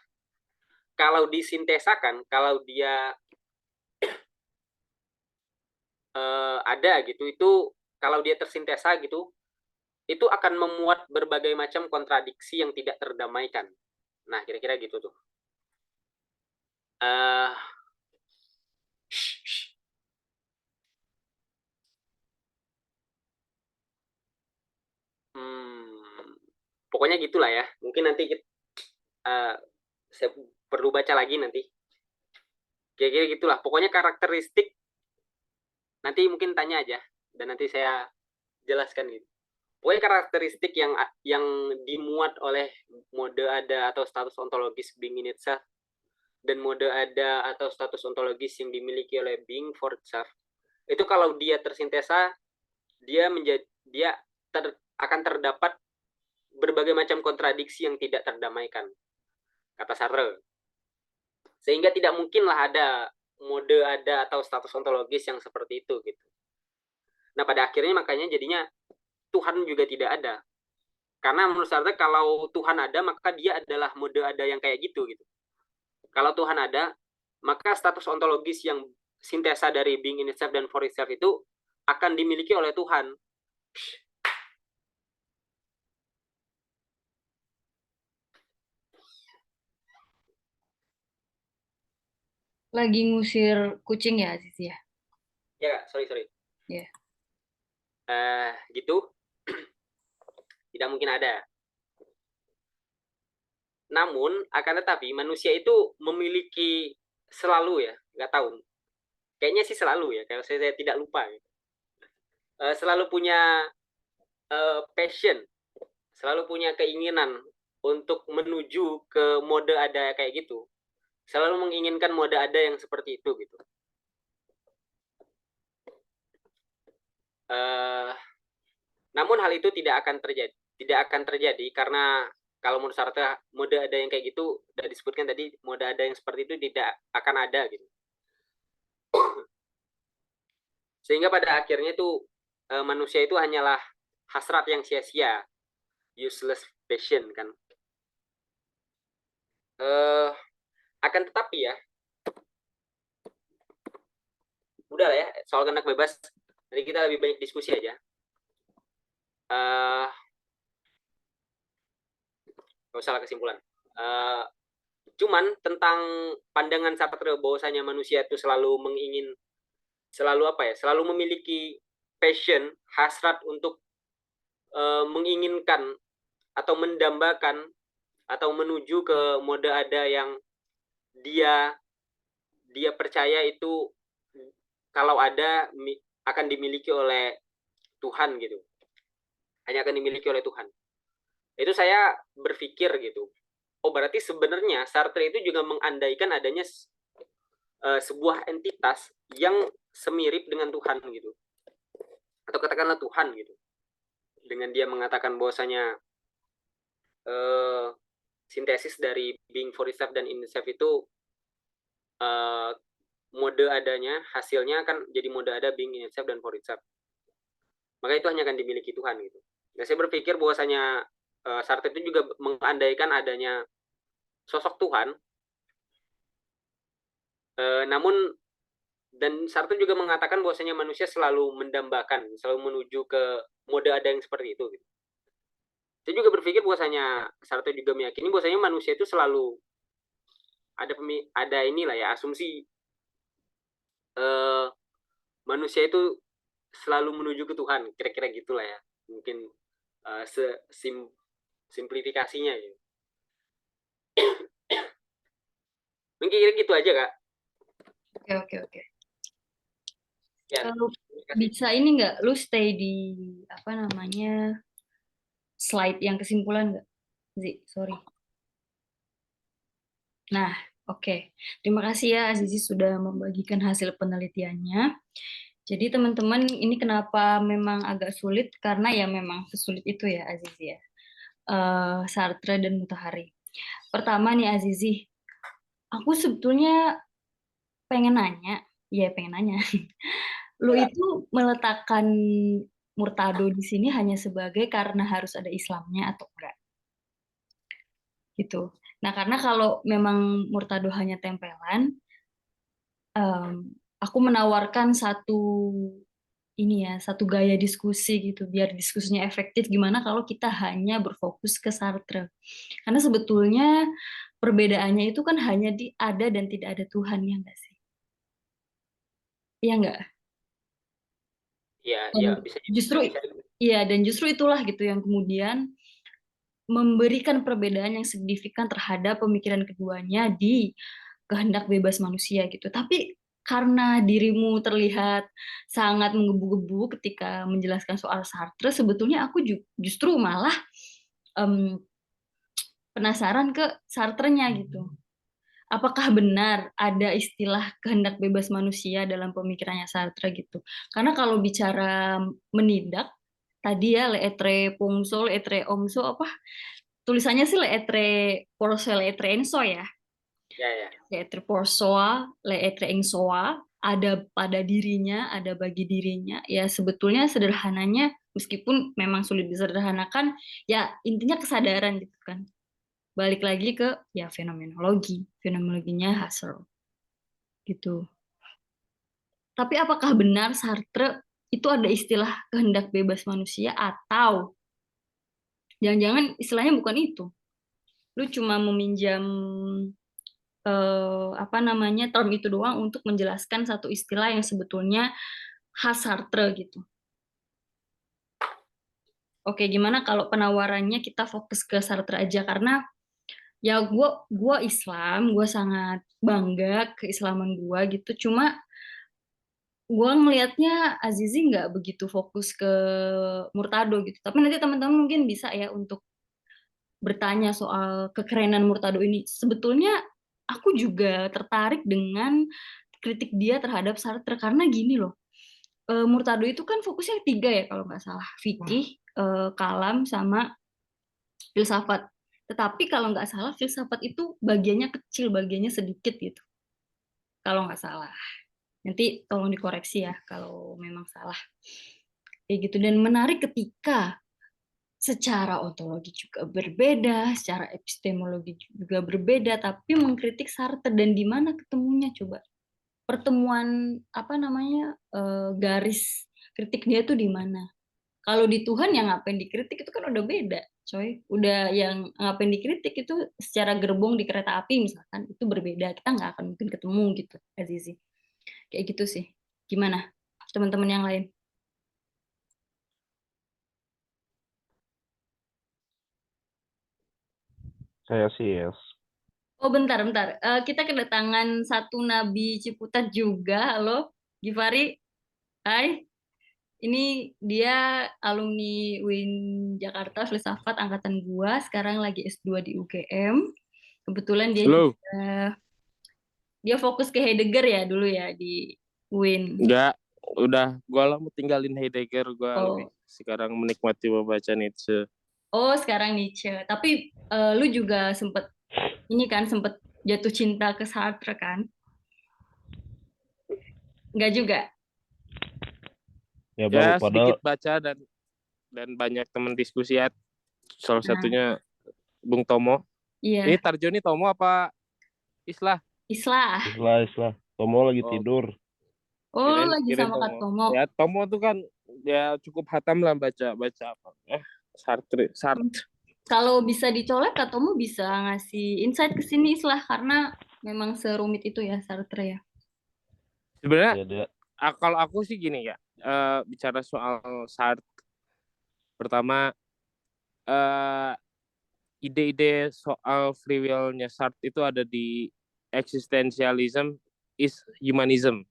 kalau disintesakan, kalau dia ada gitu, itu kalau dia tersintesa gitu, itu akan memuat berbagai macam kontradiksi yang tidak terdamaikan. Nah, kira-kira gitu tuh. Pokoknya gitulah ya. Mungkin nanti saya perlu baca lagi nanti. Kira-kira gitulah. Pokoknya karakteristik nanti mungkin tanya aja dan nanti saya jelaskan gitu. Pokoknya karakteristik yang dimuat oleh mode ada atau status ontologis being in itself dan mode ada atau status ontologis yang dimiliki oleh being for itself, itu kalau dia tersintesa, dia akan terdapat berbagai macam kontradiksi yang tidak terdamaikan, kata Sartre. Sehingga tidak mungkinlah ada mode ada atau status ontologis yang seperti itu gitu. Nah, pada akhirnya makanya jadinya Tuhan juga tidak ada. Karena menurut Sartre kalau Tuhan ada, maka dia adalah mode ada yang kayak gitu. Kalau Tuhan ada, maka status ontologis yang sintesa dari being in itself dan for itself itu akan dimiliki oleh Tuhan. Lagi ngusir kucing ya, Aziz ya? Ya, Kak, sorry. Ya. Gitu. Tidak mungkin ada. Namun, akan tetapi manusia itu memiliki selalu ya, nggak tahu. Kayaknya sih selalu ya, kalau saya tidak lupa. Selalu punya passion, selalu punya keinginan untuk menuju ke mode ada kayak gitu. Selalu menginginkan mode ada yang seperti itu gitu. Namun hal itu tidak akan terjadi karena kalau menurut Sartre mode ada yang kayak gitu sudah disebutkan tadi, mode ada yang seperti itu tidak akan ada gitu. Sehingga pada akhirnya itu manusia itu hanyalah hasrat yang sia-sia, useless passion kan. Akan tetapi ya, udah lah ya, soal kehendak bebas nanti kita lebih banyak diskusi aja. eh nggak usah lah kesimpulan. Cuman tentang pandangan Sartre bahwasanya manusia itu selalu memiliki passion, hasrat untuk menginginkan atau mendambakan atau menuju ke mode ada yang dia percaya itu kalau ada akan dimiliki oleh Tuhan gitu. Hanya akan dimiliki oleh Tuhan. Itu saya berpikir gitu. Oh, berarti sebenarnya Sartre itu juga mengandaikan adanya sebuah entitas yang semirip dengan Tuhan gitu. Atau katakanlah Tuhan gitu. Dengan dia mengatakan bahwasanya sintesis dari being for itself dan in itself itu mode adanya, hasilnya kan jadi mode ada being in itself dan for itself. Maka itu hanya akan dimiliki Tuhan gitu. Nah, saya berpikir bahwasanya Sartre itu juga mengandaikan adanya sosok Tuhan, namun dan Sartre juga mengatakan bahwasanya manusia selalu mendambakan, selalu menuju ke mode ada yang seperti itu. Gitu. Saya juga berpikir bahwasanya Sartre juga meyakini bahwasanya manusia itu selalu ada inilah ya asumsi manusia itu selalu menuju ke Tuhan, kira-kira gitulah ya, mungkin simplifikasinya gitu. Mungkin kira gitu aja Kak. Oke. Ya, Kalau bisa ini nggak, lu stay di apa namanya slide yang kesimpulan nggak? Sorry. Nah, oke. Terima kasih ya Azizi sudah membagikan hasil penelitiannya. Jadi teman-teman, ini kenapa memang agak sulit karena ya memang sesulit itu ya Azizi ya. Sartre dan Mutahari. Pertama nih Azizi, aku sebetulnya pengen nanya. Lu itu meletakkan murtado di sini hanya sebagai karena harus ada Islamnya atau enggak? Gitu. Nah, karena kalau memang murtado hanya tempelan, aku menawarkan satu gaya diskusi gitu, biar diskusinya efektif. Gimana kalau kita hanya berfokus ke Sartre? Karena sebetulnya perbedaannya itu kan hanya di ada dan tidak ada Tuhan, ya enggak sih? Iya enggak? ya bisa Justru bisa. iya, dan justru itulah gitu yang kemudian memberikan perbedaan yang signifikan terhadap pemikiran keduanya di kehendak bebas manusia gitu. Tapi karena dirimu terlihat sangat menggebu-gebu ketika menjelaskan soal Sartre, sebetulnya aku justru malah penasaran ke Sartre-nya gitu. Apakah benar ada istilah kehendak bebas manusia dalam pemikirannya Sartre gitu? Karena kalau bicara menidak, tadi ya le etre pungso, le etre omso apa? Tulisannya sih le etre porso, le etre enso ya. Ya. Le etre porsoa, le etre ensoa, ada pada dirinya, ada bagi dirinya. Ya sebetulnya sederhananya, meskipun memang sulit disederhanakan, ya intinya kesadaran gitu kan. Balik lagi ke ya fenomenologinya Husserl gitu. Tapi apakah benar Sartre itu ada istilah kehendak bebas manusia atau jangan-jangan istilahnya bukan itu? Lu cuma meminjam term itu doang untuk menjelaskan satu istilah yang sebetulnya khas Sartre gitu. Oke, gimana kalau penawarannya kita fokus ke Sartre aja karena ya gue Islam, gue sangat bangga keislaman gue gitu. Cuma gue ngelihatnya Azizi nggak begitu fokus ke Murtado gitu. Tapi nanti teman-teman mungkin bisa ya untuk bertanya soal kekerenan Murtado ini. Sebetulnya aku juga tertarik dengan kritik dia terhadap Sartre karena gini loh. Murtado itu kan fokusnya 3 ya kalau nggak salah. Fikih, kalam, sama filsafat. Tetapi kalau nggak salah filsafat itu bagiannya kecil, bagiannya sedikit gitu. Kalau nggak salah. Nanti tolong dikoreksi ya kalau memang salah. Kayak gitu. Dan menarik ketika secara ontologi juga berbeda, secara epistemologi juga berbeda, tapi mengkritik Sartre dan di mana ketemunya coba? Pertemuan garis kritik dia tuh di mana? Kalau di Tuhan yang ngapain dikritik itu kan udah beda, coy. Udah yang ngapain dikritik itu secara gerbong di kereta api misalkan itu berbeda. Kita nggak akan mungkin ketemu gitu, Azizi. Kayak gitu sih. Gimana teman-teman yang lain? Saya sih yes. Oh bentar, bentar. Kita kedatangan satu Nabi Ciputat juga. Halo, Givari. Hai. Ini dia alumni UIN Jakarta Filsafat angkatan gua. Sekarang lagi S2 di UGM. Kebetulan dia Halo, juga dia fokus ke Heidegger ya dulu ya di UIN. enggak, udah gua lah mau tinggalin Heidegger, gua lebih Oh, sekarang menikmati membaca Nietzsche. oh sekarang Nietzsche. Tapi lu juga sempet ini kan sempet jatuh cinta ke Sartre kan? Enggak juga. Ya Bang, Ya padahal sedikit baca dan banyak teman diskusi ya. Salah Nah, satunya Bung Tomo. Ini iya. Tarjo ini Tomo apa Islah? Islah. Islah. Tomo lagi Oh, tidur. Oh, lu kirain lagi kirain sama Kak Tomo. Tomo. Ya Tomo tuh kan ya cukup hatam lah baca apa? Sartre. Kalau bisa dicolek, Kak Tomo bisa ngasih insight ke sini Islah karena memang serumit itu ya Sartre ya. Sebenarnya Ya dia kalau aku sih gini ya, bicara soal Sartre. Pertama, eh, ide-ide soal free will-nya Sartre itu ada di existentialism is humanism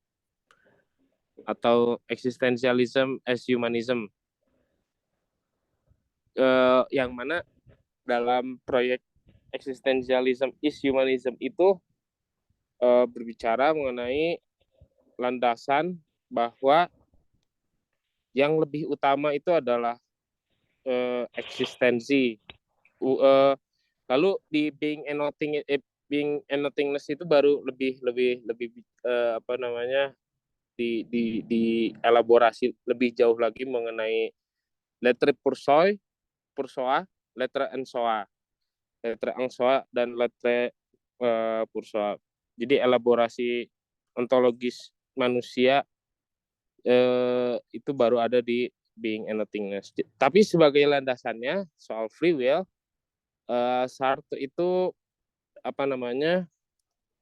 atau existentialism as humanism, yang mana dalam proyek existentialism is humanism itu berbicara mengenai landasan bahwa yang lebih utama itu adalah eksistensi. Lalu di being and nothingness itu baru lebih apa namanya di elaborasi lebih jauh lagi mengenai lettre pursoa, lettre ansoa dan lettre pursoa. Jadi elaborasi ontologis manusia itu baru ada di being and nothingness. Tapi sebagai landasannya soal free will, Sartre itu apa namanya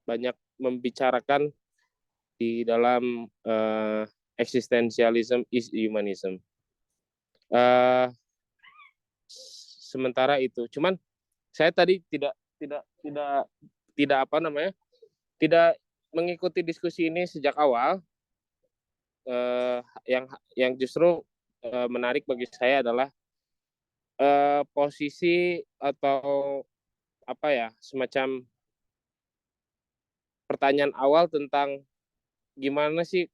banyak membicarakan di dalam existentialism is humanism. Sementara itu, cuman saya tadi tidak apa namanya tidak mengikuti diskusi ini sejak awal. Yang justru menarik bagi saya adalah posisi atau apa ya semacam pertanyaan awal tentang gimana sih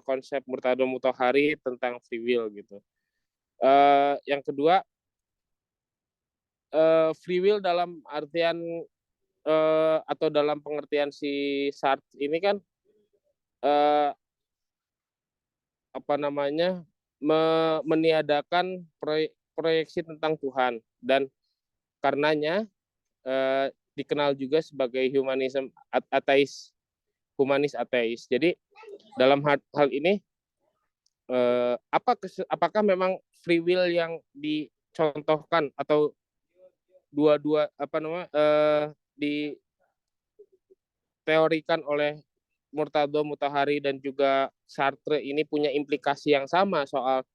konsep Murtado Mutahari tentang free will gitu. Yang kedua, free will dalam artian atau dalam pengertian si Sartre ini kan apa namanya meniadakan proyeksi tentang Tuhan dan karenanya dikenal juga sebagai humanis ateis. Jadi dalam hal ini apakah memang free will yang dicontohkan atau dua apa namanya diteorikan oleh Murtado Mutahari dan juga Sartre ini punya implikasi yang sama soal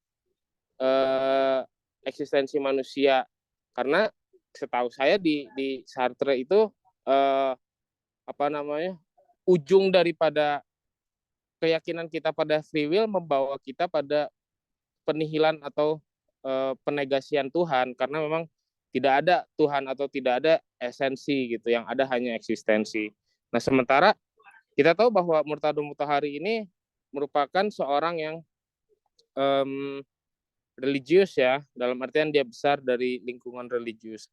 eksistensi manusia, karena setahu saya di Sartre itu apa namanya ujung daripada keyakinan kita pada free will membawa kita pada penihilan atau penegasian Tuhan, karena memang tidak ada Tuhan atau tidak ada esensi gitu, yang ada hanya eksistensi. Nah sementara kita tahu bahwa Murtado Mutahari ini merupakan seorang yang religius ya, dalam artian dia besar dari lingkungan religius.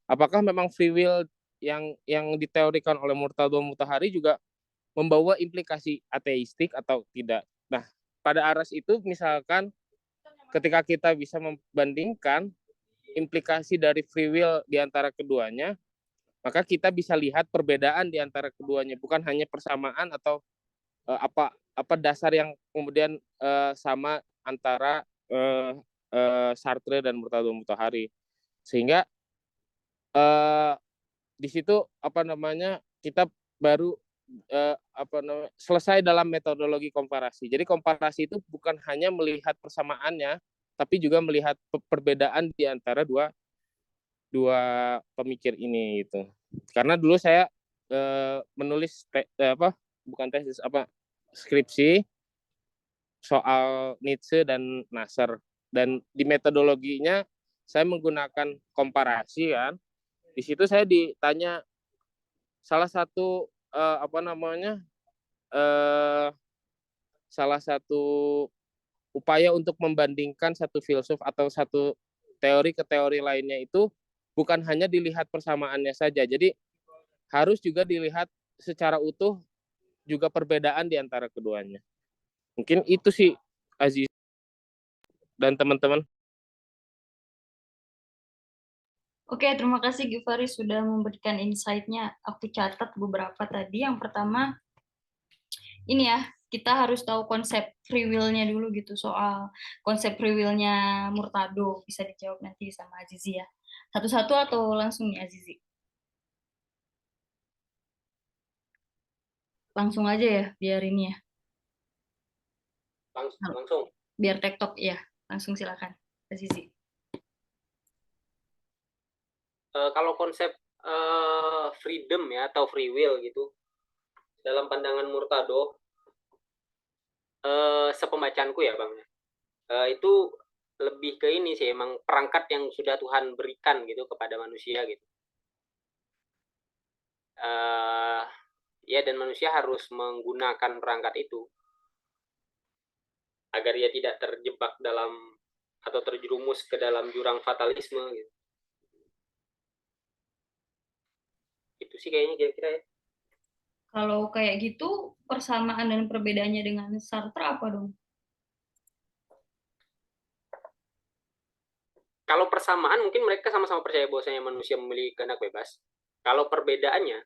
Apakah memang free will yang diteorikan oleh Murtado Mutahari juga membawa implikasi ateistik atau tidak? Nah, pada aras itu misalkan ketika kita bisa membandingkan implikasi dari free will di antara keduanya, maka kita bisa lihat perbedaan di antara keduanya, bukan hanya persamaan atau apa dasar yang kemudian sama antara Sartre dan Murtado Mutahari. Sehingga di situ kita baru selesai dalam metodologi komparasi. Jadi komparasi itu bukan hanya melihat persamaannya, tapi juga melihat perbedaan di antara dua pemikir ini gitu. Karena dulu saya menulis skripsi soal Nietzsche dan Nasser, dan di metodologinya saya menggunakan komparasi kan. Di situ saya ditanya salah satu salah satu upaya untuk membandingkan satu filsuf atau satu teori ke teori lainnya itu bukan hanya dilihat persamaannya saja. Jadi harus juga dilihat secara utuh juga perbedaan di antara keduanya. Mungkin itu sih, Aziz dan teman-teman. Oke, terima kasih Givari sudah memberikan insight-nya. Aku catat beberapa tadi. Yang pertama, ini ya, kita harus tahu konsep free will-nya dulu gitu, soal konsep free will-nya Murtado. Bisa dijawab nanti sama Azizi ya. Satu-satu atau langsung nih Azizi? Langsung aja ya, biar ini ya. Langsung. Biar tektok ya. Langsung silakan, Azizi. Kalau konsep freedom ya atau free will gitu dalam pandangan Murtado, sepembacaanku ya Bang, itu lebih ke ini sih, emang perangkat yang sudah Tuhan berikan gitu kepada manusia gitu. Ya, dan manusia harus menggunakan perangkat itu agar ia tidak terjebak dalam atau terjerumus ke dalam jurang fatalisme gitu. Itu sih kayaknya kira-kira ya. Kalau kayak gitu, persamaan dan perbedaannya dengan Sartre apa dong? Kalau persamaan mungkin mereka sama-sama percaya bahwasanya manusia memiliki kehendak bebas. Kalau perbedaannya,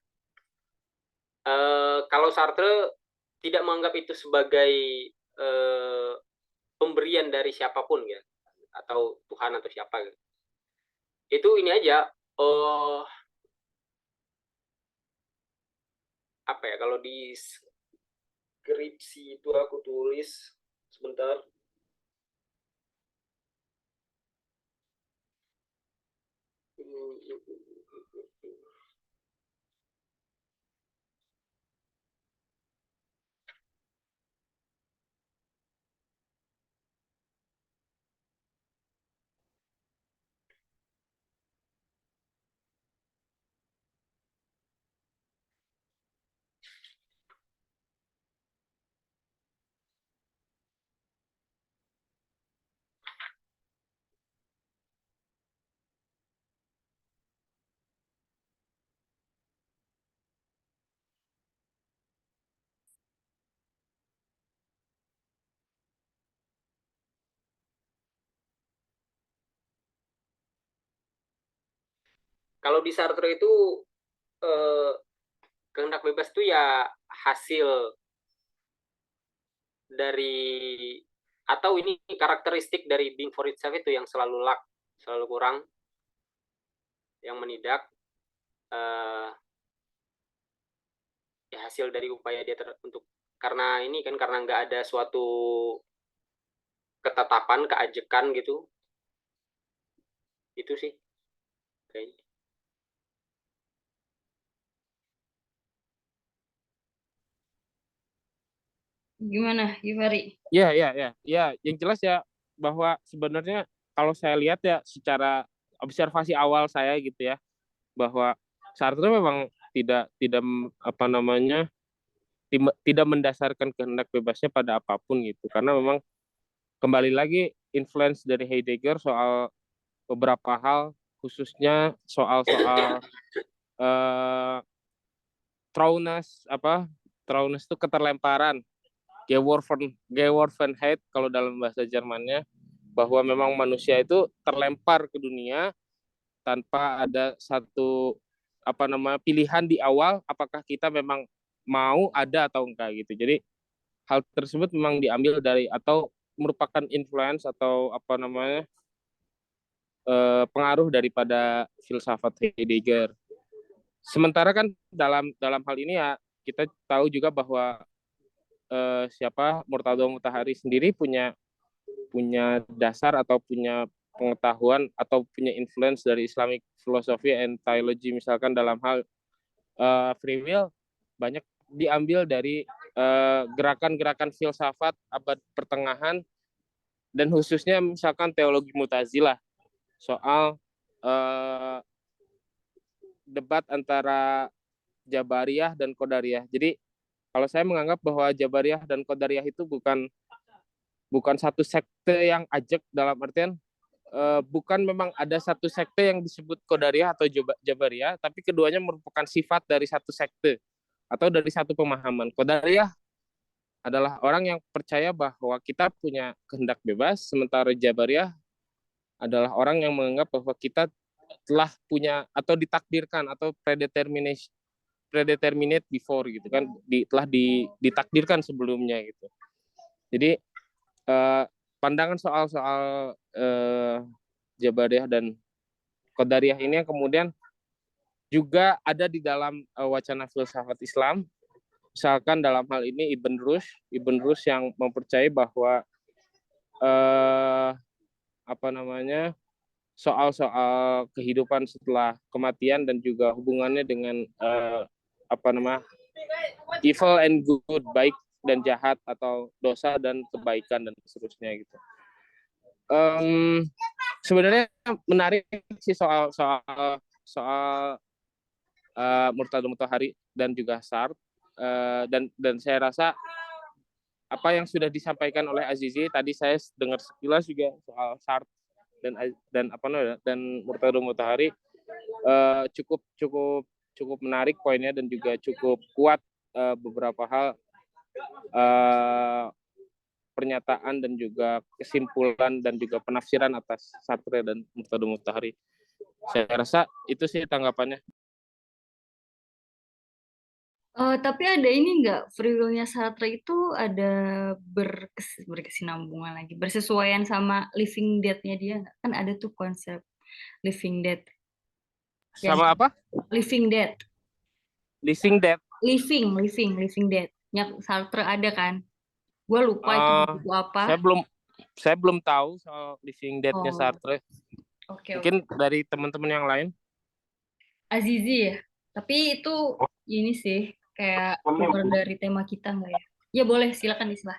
kalau Sartre tidak menganggap itu sebagai pemberian dari siapapun ya, atau Tuhan atau siapa gitu. Itu ini aja, apa ya, kalau di skripsi itu aku tulis sebentar. Kalau di Sartre itu kehendak bebas itu ya hasil dari, atau ini karakteristik dari being for itself itu yang selalu lack, selalu kurang, yang menidak, ya hasil dari upaya dia untuk, karena ini kan karena nggak ada suatu ketetapan, keajekan gitu. Itu sih kayaknya. Gimana, Givari? Ya, yang jelas ya bahwa sebenarnya kalau saya lihat ya secara observasi awal saya gitu ya, bahwa Sartre memang tidak tidak mendasarkan kehendak bebasnya pada apapun gitu, karena memang kembali lagi influence dari Heidegger soal beberapa hal, khususnya soal Trauness itu keterlemparan, Geworfenheit kalau dalam bahasa Jermannya, bahwa memang manusia itu terlempar ke dunia tanpa ada satu pilihan di awal, apakah kita memang mau ada atau enggak gitu. Jadi hal tersebut memang diambil dari atau merupakan influence atau pengaruh daripada filsafat Heidegger. Sementara kan dalam hal ini ya kita tahu juga bahwa siapa Murtado Mutahari sendiri punya dasar atau punya pengetahuan atau punya influence dari Islamic philosophy and theology, misalkan dalam hal free will banyak diambil dari gerakan-gerakan filsafat abad pertengahan, dan khususnya misalkan teologi Mu'tazilah soal debat antara Jabariyah dan Qadariyah. Jadi kalau saya menganggap bahwa Jabariyah dan Qadariyah itu bukan satu sekte yang ajak, dalam artian bukan memang ada satu sekte yang disebut Qadariyah atau Jabariyah, tapi keduanya merupakan sifat dari satu sekte atau dari satu pemahaman. Qadariyah adalah orang yang percaya bahwa kita punya kehendak bebas, sementara Jabariyah adalah orang yang menganggap bahwa kita telah punya atau ditakdirkan atau predeterminate before gitu kan, telah ditakdirkan sebelumnya gitu. Jadi pandangan soal Jabariyah dan Qadariyah ini yang kemudian juga ada di dalam wacana filsafat Islam. Misalkan dalam hal ini Ibn Rushd yang mempercayai bahwa soal-soal kehidupan setelah kematian dan juga hubungannya dengan evil and good, baik dan jahat, atau dosa dan kebaikan dan seterusnya gitu. Sebenarnya menarik sih soal Murtado Mutahari dan juga Sartre, dan saya rasa apa yang sudah disampaikan oleh Azizi tadi, saya dengar sekilas juga soal Sartre dan Murtado Mutahari cukup menarik poinnya, dan juga cukup kuat beberapa hal pernyataan dan juga kesimpulan dan juga penafsiran atas Sartre dan Murtado Mutahari. Saya rasa itu sih tanggapannya. Tapi ada ini nggak, free will-nya Sartre itu ada berkesinambungan lagi, bersesuaian sama living death-nya dia nggak? Kan ada tuh konsep living death. Sama apa? Living death. Living death. Living death. Sartre ada kan? Gue lupa itu buku apa. Saya belum tahu soal living death-nya Sartre. Mungkin dari teman-teman yang lain. Azizi ya. Tapi itu ini sih kayak keluar dari tema kita nggak ya? Ya boleh, silakan Islah.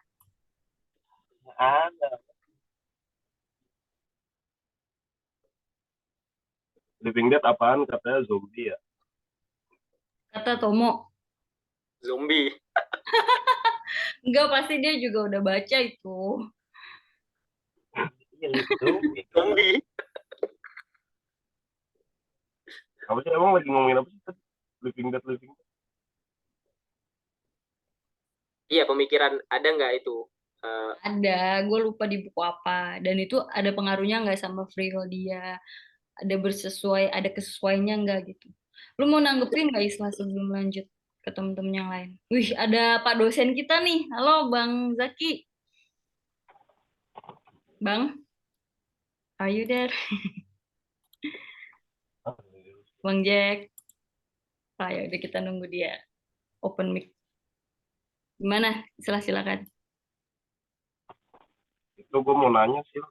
Living Dead apaan? Katanya zombie ya? Kata Tomo. Zombie. Enggak, pasti dia juga udah baca itu. Zombie. Apa sih, emang lagi ngomongin apa sih? Living Dead. Iya, pemikiran ada nggak itu? Ada, gue lupa di buku apa. Dan itu ada pengaruhnya nggak sama free will dia? Ada kesesuaiannya nggak gitu? Lu mau nanggepin nggak Islah sebelum lanjut ke temen-temen yang lain? Wih, ada Pak dosen kita nih. Halo Bang Zaki. Bang, are you there? Bang Jack. Ya udah, kita nunggu dia open mic. Gimana? Silakan. Itu gue mau nanya sih, ya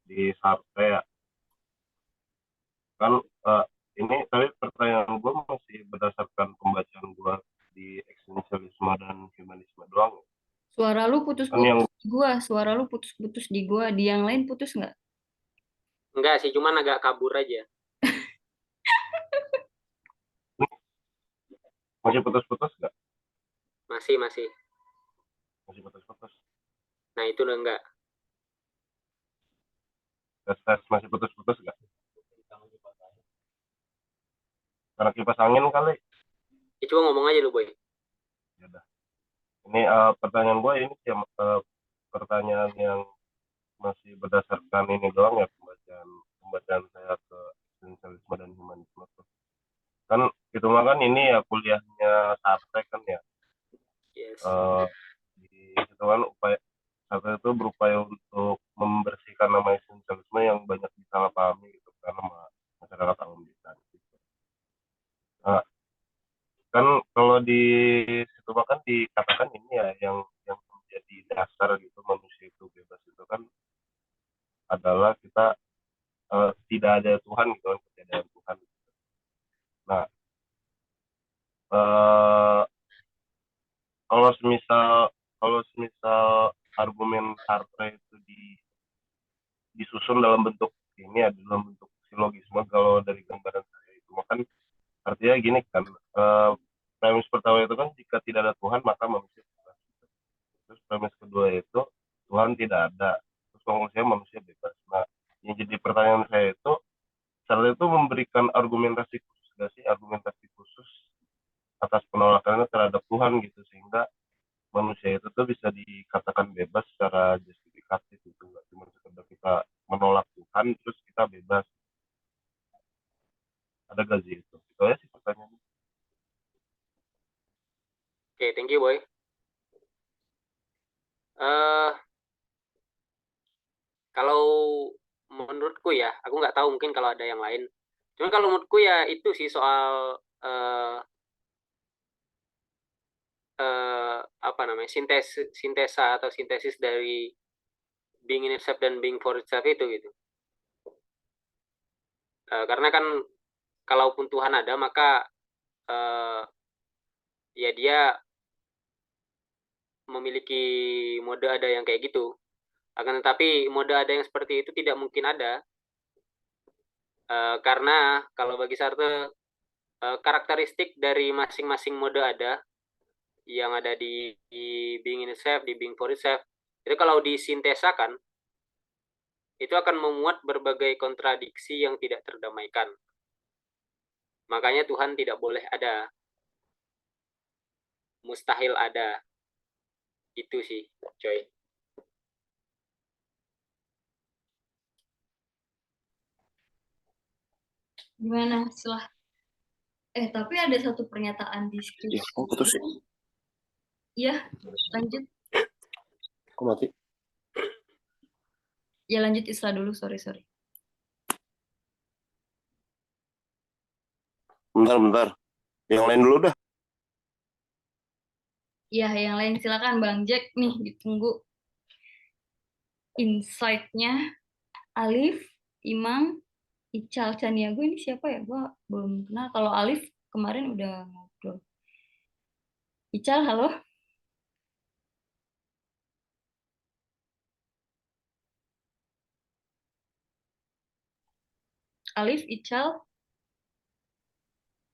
di Sartre ya. Kan ini tapi pertanyaan gue masih berdasarkan pembacaan gue di eksistensialisme dan humanisme doang. Suara lu putus-putus di gua. Di yang lain putus nggak? Enggak sih, cuman agak kabur aja. Masih putus-putus nggak? Masih putus-putus. Nah, itu udah enggak. Tes masih putus-putus nggak? Karena kipas angin kali. Ya, coba ngomong aja lu, Boy. Yaudah. Ini pertanyaan gue ini pertanyaan yang masih berdasarkan ini doang ya, pembacaan saya ke eksistensialisme dan humanisme. Kan itu mah kan ini ya kuliahnya Sartre kan ya. Yes. Di itu kan Sartre itu berupaya untuk yang banyak disalahpahami gitu kan sama masyarakat awam di sana. Nah, kan kalau di situ kan dikatakan ini ya yang menjadi dasar gitu manusia itu bebas itu kan adalah kita tidak ada Tuhan gitu kan, ketiadaan Tuhan. Nah, eh, kalau semisal argumen Sartre itu disusun dalam bentuk ini ya, dalam bentuk silogisme, kalau dari gambaran saya itu kan artinya gini kan, premis pertama itu kan jika tidak ada Tuhan maka manusia bebas. Terus premis kedua itu Tuhan tidak ada, terus konklusinya manusia bebas. Nah, yang jadi pertanyaan saya itu, Sartre itu memberikan argumentasi khusus, gak sih, argumentasi khusus atas penolakannya terhadap Tuhan gitu, sehingga manusia itu tuh bisa dikatakan bebas secara justifikatif gitu, nggak cuma sekedar kita menolak Tuhan terus kita bebas. Ada gak sih itu aja sih pertanyaannya. Oke, thank you Boy. Kalau menurutku ya, aku nggak tahu mungkin kalau ada yang lain. Cuman kalau menurutku ya itu sih soal apa namanya, sintesa atau sintesis dari being in itself dan being for itself itu gitu. Karena kan kalaupun Tuhan ada maka ya dia memiliki mode ada yang kayak gitu. Akan tetapi mode ada yang seperti itu tidak mungkin ada karena kalau bagi Sartre karakteristik dari masing-masing mode ada yang ada di being in itself, di being for itself, itu kalau disintesakan itu akan memuat berbagai kontradiksi yang tidak terdamaikan. Makanya Tuhan tidak boleh ada, mustahil ada. Itu sih, coy. Gimana setelah tapi ada satu pernyataan di skripsi. Ya, kok putus ya? Iya, lanjut. Kok mati? Ya lanjut Isla dulu, sorry. Bentar. Yang lain dulu dah. Ya, yang lain silakan Bang Jack nih, ditunggu insight-nya. Alif, Imam, Ical Caniago ini siapa ya? Gua belum kenal. Kalau Alif kemarin udah ngobrol. Ical, halo? Alif, Ical?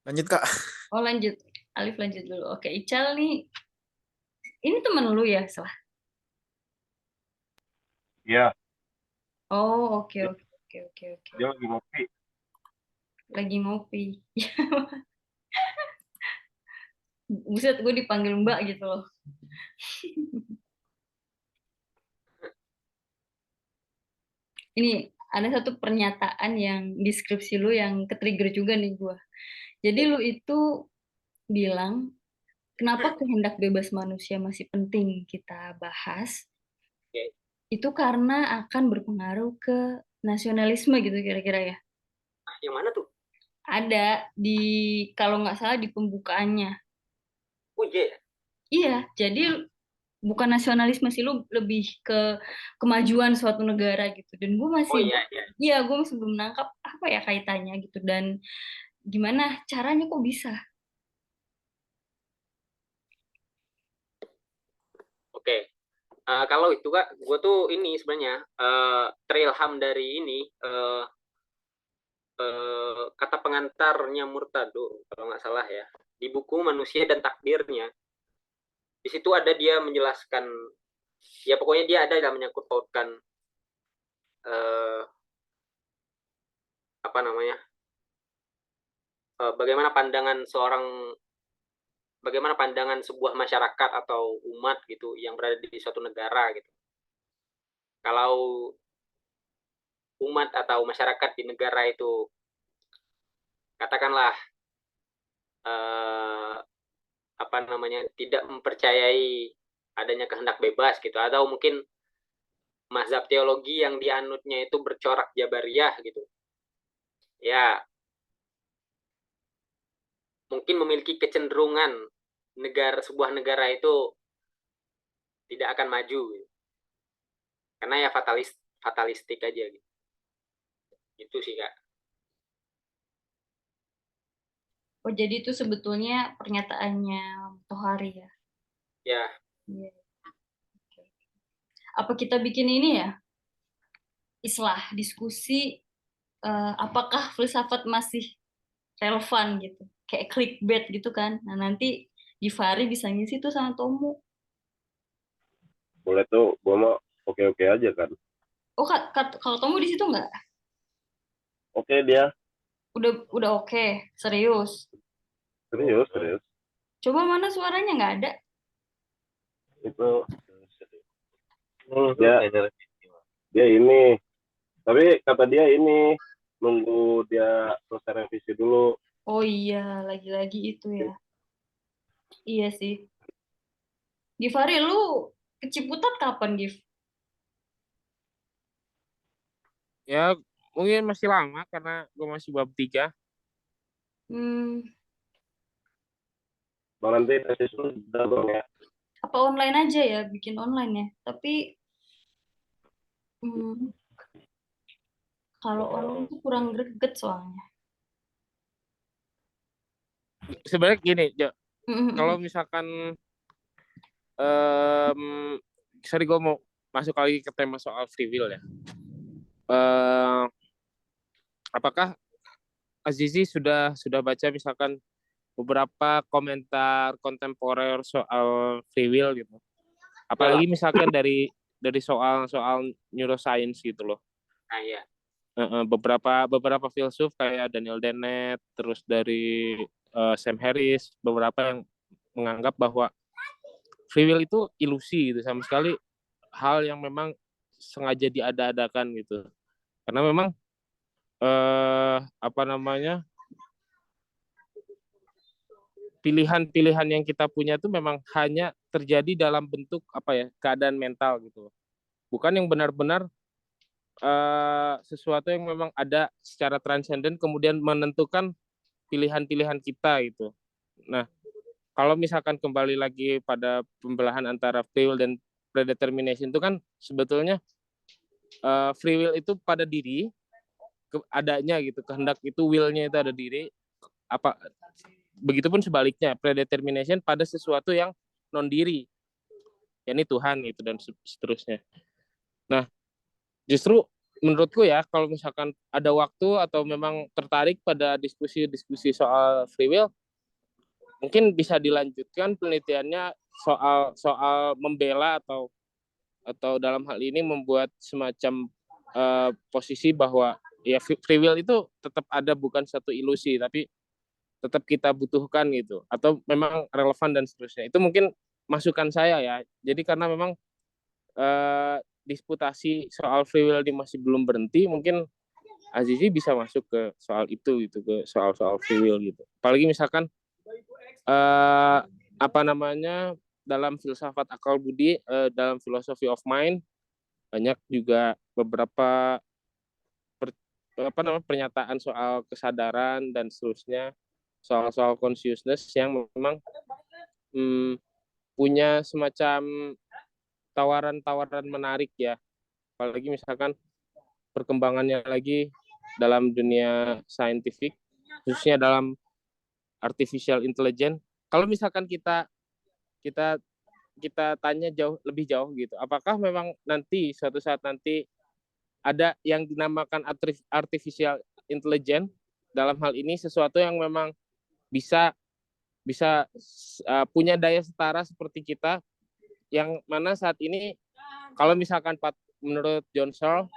Lanjut Kak. Oh lanjut. Alif lanjut dulu. Oke, Ical nih. Ini temen lu ya, Salah? Iya. Oh, oke. Dia lagi ngopi. Lagi ngopi. Buset, gue dipanggil Mbak gitu loh. Ini ada satu pernyataan yang deskripsi lu yang ke-trigger juga nih gue. Jadi lu itu bilang, kenapa kehendak bebas manusia masih penting kita bahas? Oke. Itu karena akan berpengaruh ke nasionalisme gitu kira-kira ya. Yang mana tuh? Ada di, kalau nggak salah di pembukaannya. Oh iya. Iya, jadi bukan nasionalisme sih, lu lebih ke kemajuan suatu negara gitu. Dan gue Oh masih, iya. iya gue masih belum nangkap apa ya kaitannya gitu. Dan gimana caranya kok bisa? Oke. Kalau itu Kak, gue tuh ini sebenarnya terilham dari ini kata pengantarnya Murtado kalau nggak salah ya, di buku Manusia dan Takdirnya. Di situ ada dia menjelaskan, ya pokoknya dia ada yang menyangkut pautkan apa namanya, bagaimana pandangan sebuah masyarakat atau umat gitu yang berada di suatu negara gitu. Kalau umat atau masyarakat di negara itu katakanlah apa namanya, tidak mempercayai adanya kehendak bebas gitu, atau mungkin mazhab teologi yang dianutnya itu bercorak jabariyah gitu, ya mungkin memiliki kecenderungan sebuah negara itu tidak akan maju gitu. Karena ya fatalistik aja gitu. Itu sih Kak. Oh, jadi itu sebetulnya pernyataannya Tohari ya? Ya. Iya. Apa kita bikin ini ya? Islah diskusi apakah filsafat masih relevan gitu? Kayak clickbait gitu kan? Nah nanti Givari bisa ngisi tuh sama Tomu. Boleh tuh, gue mau oke-oke aja kan. Oh, kalau Tomu di situ nggak? Oke dia, Udah oke, serius. serius. Coba mana suaranya nggak ada? Itu dia ini. Tapi kata dia ini nunggu dia selesai revisi dulu. Oh iya, lagi-lagi itu ya. Iya sih. Givari, lu ke Ciputat kapan, Gif? Ya mungkin masih lama karena gue masih bab 3. Hmm, Bang nanti tesis lu udah bang ya. apa online aja ya, bikin online ya. Tapi hmm, kalau online tuh kurang greget soalnya. Sebenarnya gini, Jo, Hmm, kalau misalkan sorry gue mau masuk lagi ke tema soal free will ya. Apakah Azizi sudah baca misalkan beberapa komentar kontemporer soal free will gitu? Apalagi misalkan dari soal neuroscience gitu loh. Nah, ya. Beberapa filsuf kayak Daniel Dennett, terus dari Sam Harris, beberapa yang menganggap bahwa free will itu ilusi gitu, sama sekali hal yang memang sengaja diada-adakan gitu. Karena memang pilihan-pilihan yang kita punya itu memang hanya terjadi dalam bentuk keadaan mental gitu. Bukan yang benar-benar sesuatu yang memang ada secara transenden kemudian menentukan pilihan-pilihan kita gitu. Nah, kalau misalkan kembali lagi pada pembelahan antara free will dan predetermination itu kan sebetulnya free will itu pada diri adanya gitu, kehendak itu, will-nya itu ada diri, begitupun sebaliknya predetermination pada sesuatu yang non diri, yakni Tuhan gitu dan seterusnya. Nah, justru menurutku ya, kalau misalkan ada waktu atau memang tertarik pada diskusi-diskusi soal free will, mungkin bisa dilanjutkan penelitiannya soal membela atau dalam hal ini membuat semacam posisi bahwa ya free will itu tetap ada, bukan satu ilusi, tapi tetap kita butuhkan gitu, atau memang relevan dan seterusnya. Itu mungkin masukan saya ya. Jadi karena memang disputasi soal free will ini masih belum berhenti, mungkin Azizi bisa masuk ke soal itu gitu, ke soal-soal free will gitu. Apalagi misalkan dalam filsafat akal budi, dalam philosophy of mind banyak juga beberapa pernyataan soal kesadaran dan seterusnya, soal consciousness yang memang punya semacam tawaran-tawaran menarik ya. Apalagi misalkan perkembangannya lagi dalam dunia saintifik, khususnya dalam artificial intelligence. Kalau misalkan kita tanya lebih jauh gitu, apakah memang nanti suatu saat nanti ada yang dinamakan artificial intelligence, dalam hal ini sesuatu yang memang bisa punya daya setara seperti kita, yang mana saat ini kalau misalkan menurut John Searle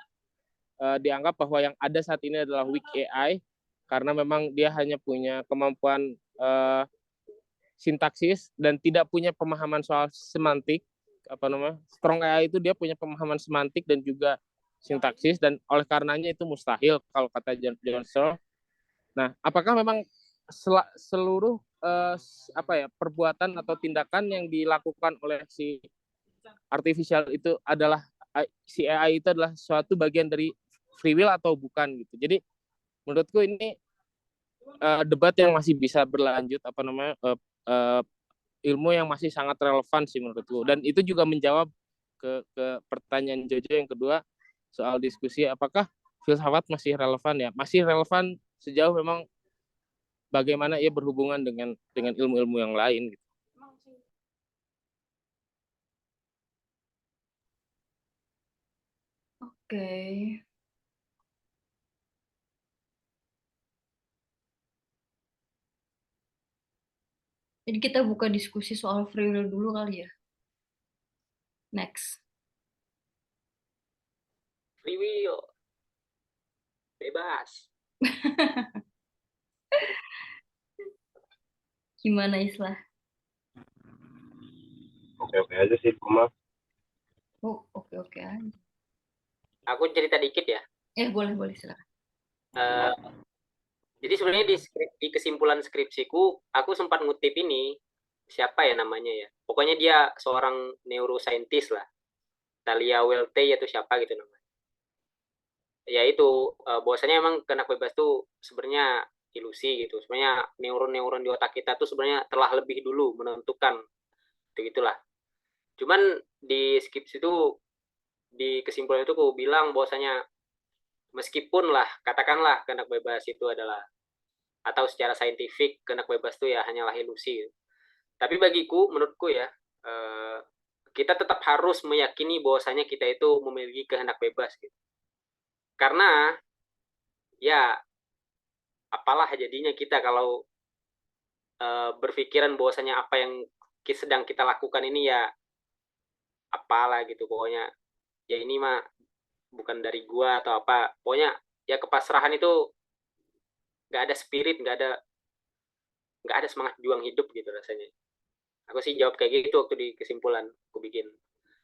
dianggap bahwa yang ada saat ini adalah weak AI, karena memang dia hanya punya kemampuan sintaksis dan tidak punya pemahaman soal semantik. Strong AI itu dia punya pemahaman semantik dan juga sintaksis, dan oleh karenanya itu mustahil kalau kata John Searle. Nah, apakah memang seluruh perbuatan atau tindakan yang dilakukan oleh si artificial itu adalah si AI itu adalah suatu bagian dari free will atau bukan gitu. Jadi menurutku ini debat yang masih bisa berlanjut, ilmu yang masih sangat relevan sih menurutku. Dan itu juga menjawab ke pertanyaan Jojo yang kedua soal diskusi apakah filsafat masih relevan ya. Masih relevan sejauh memang bagaimana ia berhubungan dengan ilmu-ilmu yang lain gitu. Oke. Jadi kita buka diskusi soal free will dulu kali ya. Next. Free will. Bebas. Gimana Islah? Oke-oke aja sih, cuma Oh, oke aja. Aku cerita dikit ya. Boleh silakan. Jadi sebenarnya di kesimpulan skripsiku, aku sempat ngutip ini, siapa ya namanya ya. Pokoknya dia seorang neuroscientist lah. Talia Welte atau siapa gitu namanya. Ya itu, bahwasanya emang kehendak bebas tuh sebenarnya ilusi gitu. Sebenarnya neuron-neuron di otak kita tuh sebenarnya telah lebih dulu menentukan. Begitulah. Cuman di skripsi itu, di kesimpulan itu aku bilang bahwasanya meskipun lah, katakanlah kehendak bebas itu adalah, atau secara saintifik kehendak bebas itu ya hanyalah ilusi. Tapi bagiku, menurutku ya, kita tetap harus meyakini bahwasanya kita itu memiliki kehendak bebas gitu. Karena ya apalah jadinya kita kalau berpikiran bahwasanya apa yang sedang kita lakukan ini ya apalah gitu, pokoknya ya ini mah bukan dari gua atau apa, pokoknya ya kepasrahan itu nggak ada spirit, nggak ada semangat juang hidup gitu rasanya. Aku sih jawab kayak gitu waktu di kesimpulan aku bikin.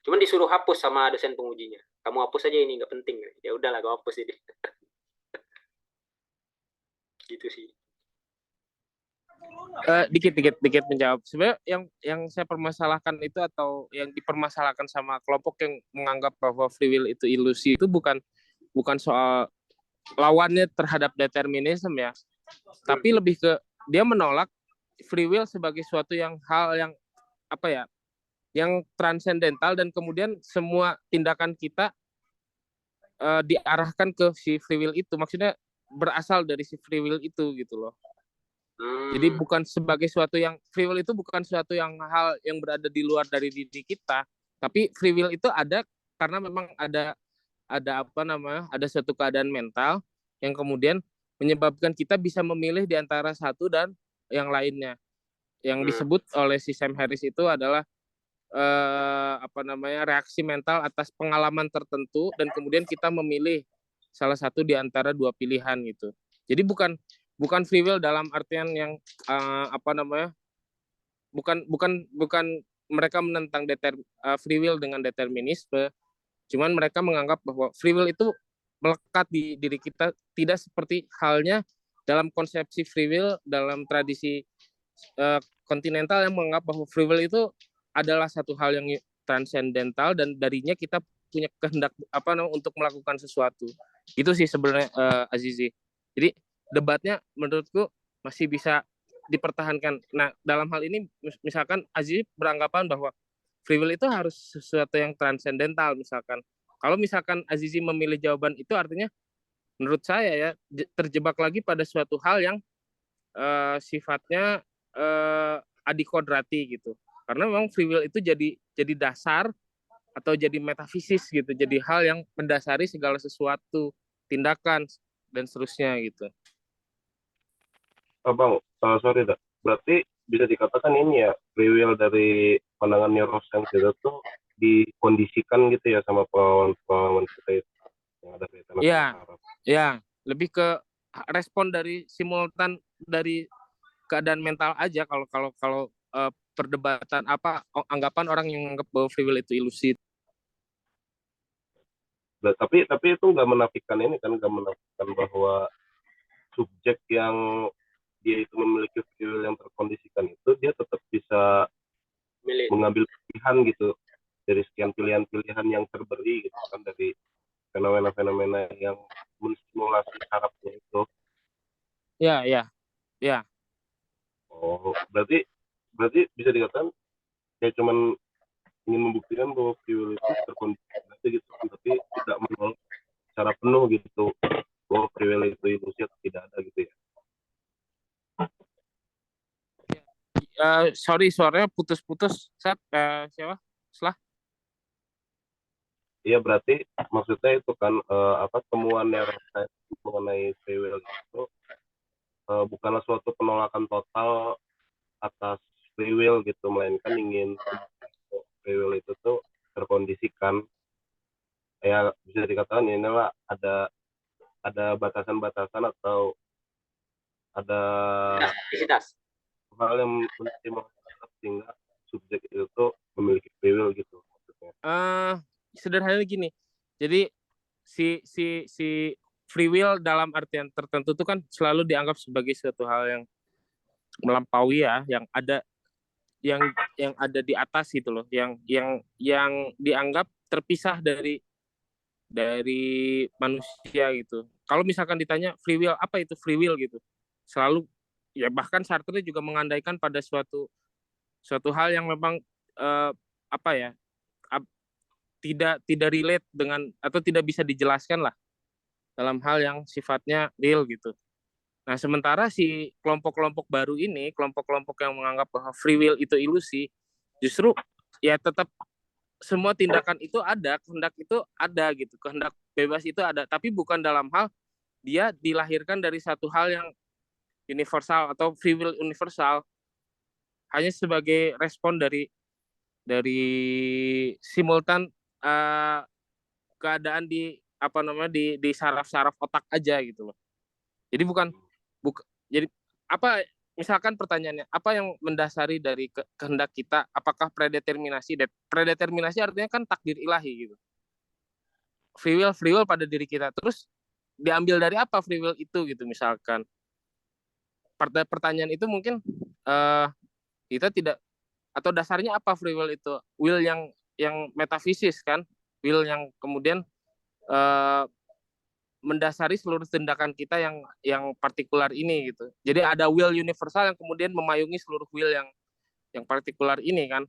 Cuman disuruh hapus sama dosen pengujinya. Kamu hapus aja ini nggak penting. Ya udahlah, aku hapus ini. Gitu sih. Dikit menjawab. Sebenarnya yang saya permasalahkan itu, atau yang dipermasalahkan sama kelompok yang menganggap bahwa free will itu ilusi, itu bukan soal lawannya terhadap determinisme ya, tapi lebih ke dia menolak free will sebagai suatu hal yang apa ya, yang transendental, dan kemudian semua tindakan kita diarahkan ke si free will itu, maksudnya berasal dari si free will itu gitu loh. Jadi bukan sebagai suatu yang, free will itu bukan suatu hal yang berada di luar dari diri kita, tapi free will itu ada karena memang ada ada suatu keadaan mental yang kemudian menyebabkan kita bisa memilih di antara satu dan yang lainnya. Yang disebut oleh si Sam Harris itu adalah reaksi mental atas pengalaman tertentu, dan kemudian kita memilih salah satu di antara dua pilihan gitu. Jadi bukan free will dalam artian yang bukan mereka menentang free will dengan determinisme, cuman mereka menganggap bahwa free will itu melekat di diri kita, tidak seperti halnya dalam konsepsi free will dalam tradisi kontinental yang menganggap bahwa free will itu adalah satu hal yang transendental dan darinya kita punya kehendak untuk melakukan sesuatu. Itu sih sebenarnya Azizi. Jadi debatnya menurutku masih bisa dipertahankan. Nah, dalam hal ini misalkan Azizi beranggapan bahwa free will itu harus sesuatu yang transendental misalkan. Kalau misalkan Azizi memilih jawaban itu, artinya menurut saya ya terjebak lagi pada suatu hal yang sifatnya adikodrati gitu. Karena memang free will itu jadi dasar atau jadi metafisis gitu, jadi hal yang mendasari segala sesuatu, tindakan dan seterusnya gitu. Bang, sorry dah. Berarti bisa dikatakan ini ya, free will dari pandangan neuroscience itu tuh dikondisikan gitu ya sama pengalaman kita itu yang ada kaitan dengan saraf. Ya, lebih ke respon dari simultan dari keadaan mental aja. Kalau perdebatan anggapan orang yang menganggap bahwa free will itu ilusi. Tapi itu nggak menafikan bahwa subjek yang dia itu memiliki free will yang terkondisikan itu dia tetap bisa mengambil pilihan gitu. dari sekian pilihan-pilihan yang terberi gitu kan, dari fenomena-fenomena yang menstimulasi sarafnya itu. Ya, ya, ya. Oh, berarti bisa dikatakan kayak cuman ingin membuktikan bahwa free will itu terkondisi aja gitu kan, tapi tidak menolak secara penuh gitu bahwa free will itu ilusi atau tidak ada gitu ya. Sorry, suaranya putus-putus. Siapa? Selah. Iya, berarti maksudnya itu kan apa temuannya Rothschild mengenai free will itu bukanlah suatu penolakan total atas free will gitu, melainkan ingin free will itu tuh terkondisikan, ya bisa dikatakan inilah ada batasan-batasan atau ada Aktivitas. hal yang menstimulasi sehingga subjek itu tuh memiliki free will gitu maksudnya. Sederhananya gini. Jadi si free will dalam artian tertentu itu kan selalu dianggap sebagai suatu hal yang melampaui ya, yang ada di atas gitu loh, yang dianggap terpisah dari manusia gitu. Kalau misalkan ditanya free will, apa itu free will gitu, selalu ya, bahkan Sartre juga mengandaikan pada suatu hal yang memang apa ya, tidak relate dengan atau tidak bisa dijelaskan lah dalam hal yang sifatnya real gitu. Nah, sementara si kelompok-kelompok baru ini, kelompok-kelompok yang menganggap bahwa free will itu ilusi, justru ya tetap semua tindakan itu ada, kehendak itu ada gitu, kehendak bebas itu ada, tapi bukan dalam hal dia dilahirkan dari satu hal yang universal atau free will universal, hanya sebagai respon dari simultan keadaan di apa namanya di saraf-saraf otak aja gitu loh. Jadi jadi apa, misalkan pertanyaannya apa yang mendasari dari kehendak kita, apakah predeterminasi? Predeterminasi artinya kan takdir ilahi gitu. Free will pada diri kita. Terus diambil dari apa free will itu gitu, misalkan. Pertanyaan itu mungkin kita tidak, atau dasarnya apa free will itu? Will yang metafisis kan? Will yang kemudian mendasari seluruh tindakan kita yang partikular ini gitu. Jadi ada will universal yang kemudian memayungi seluruh will yang partikular ini kan.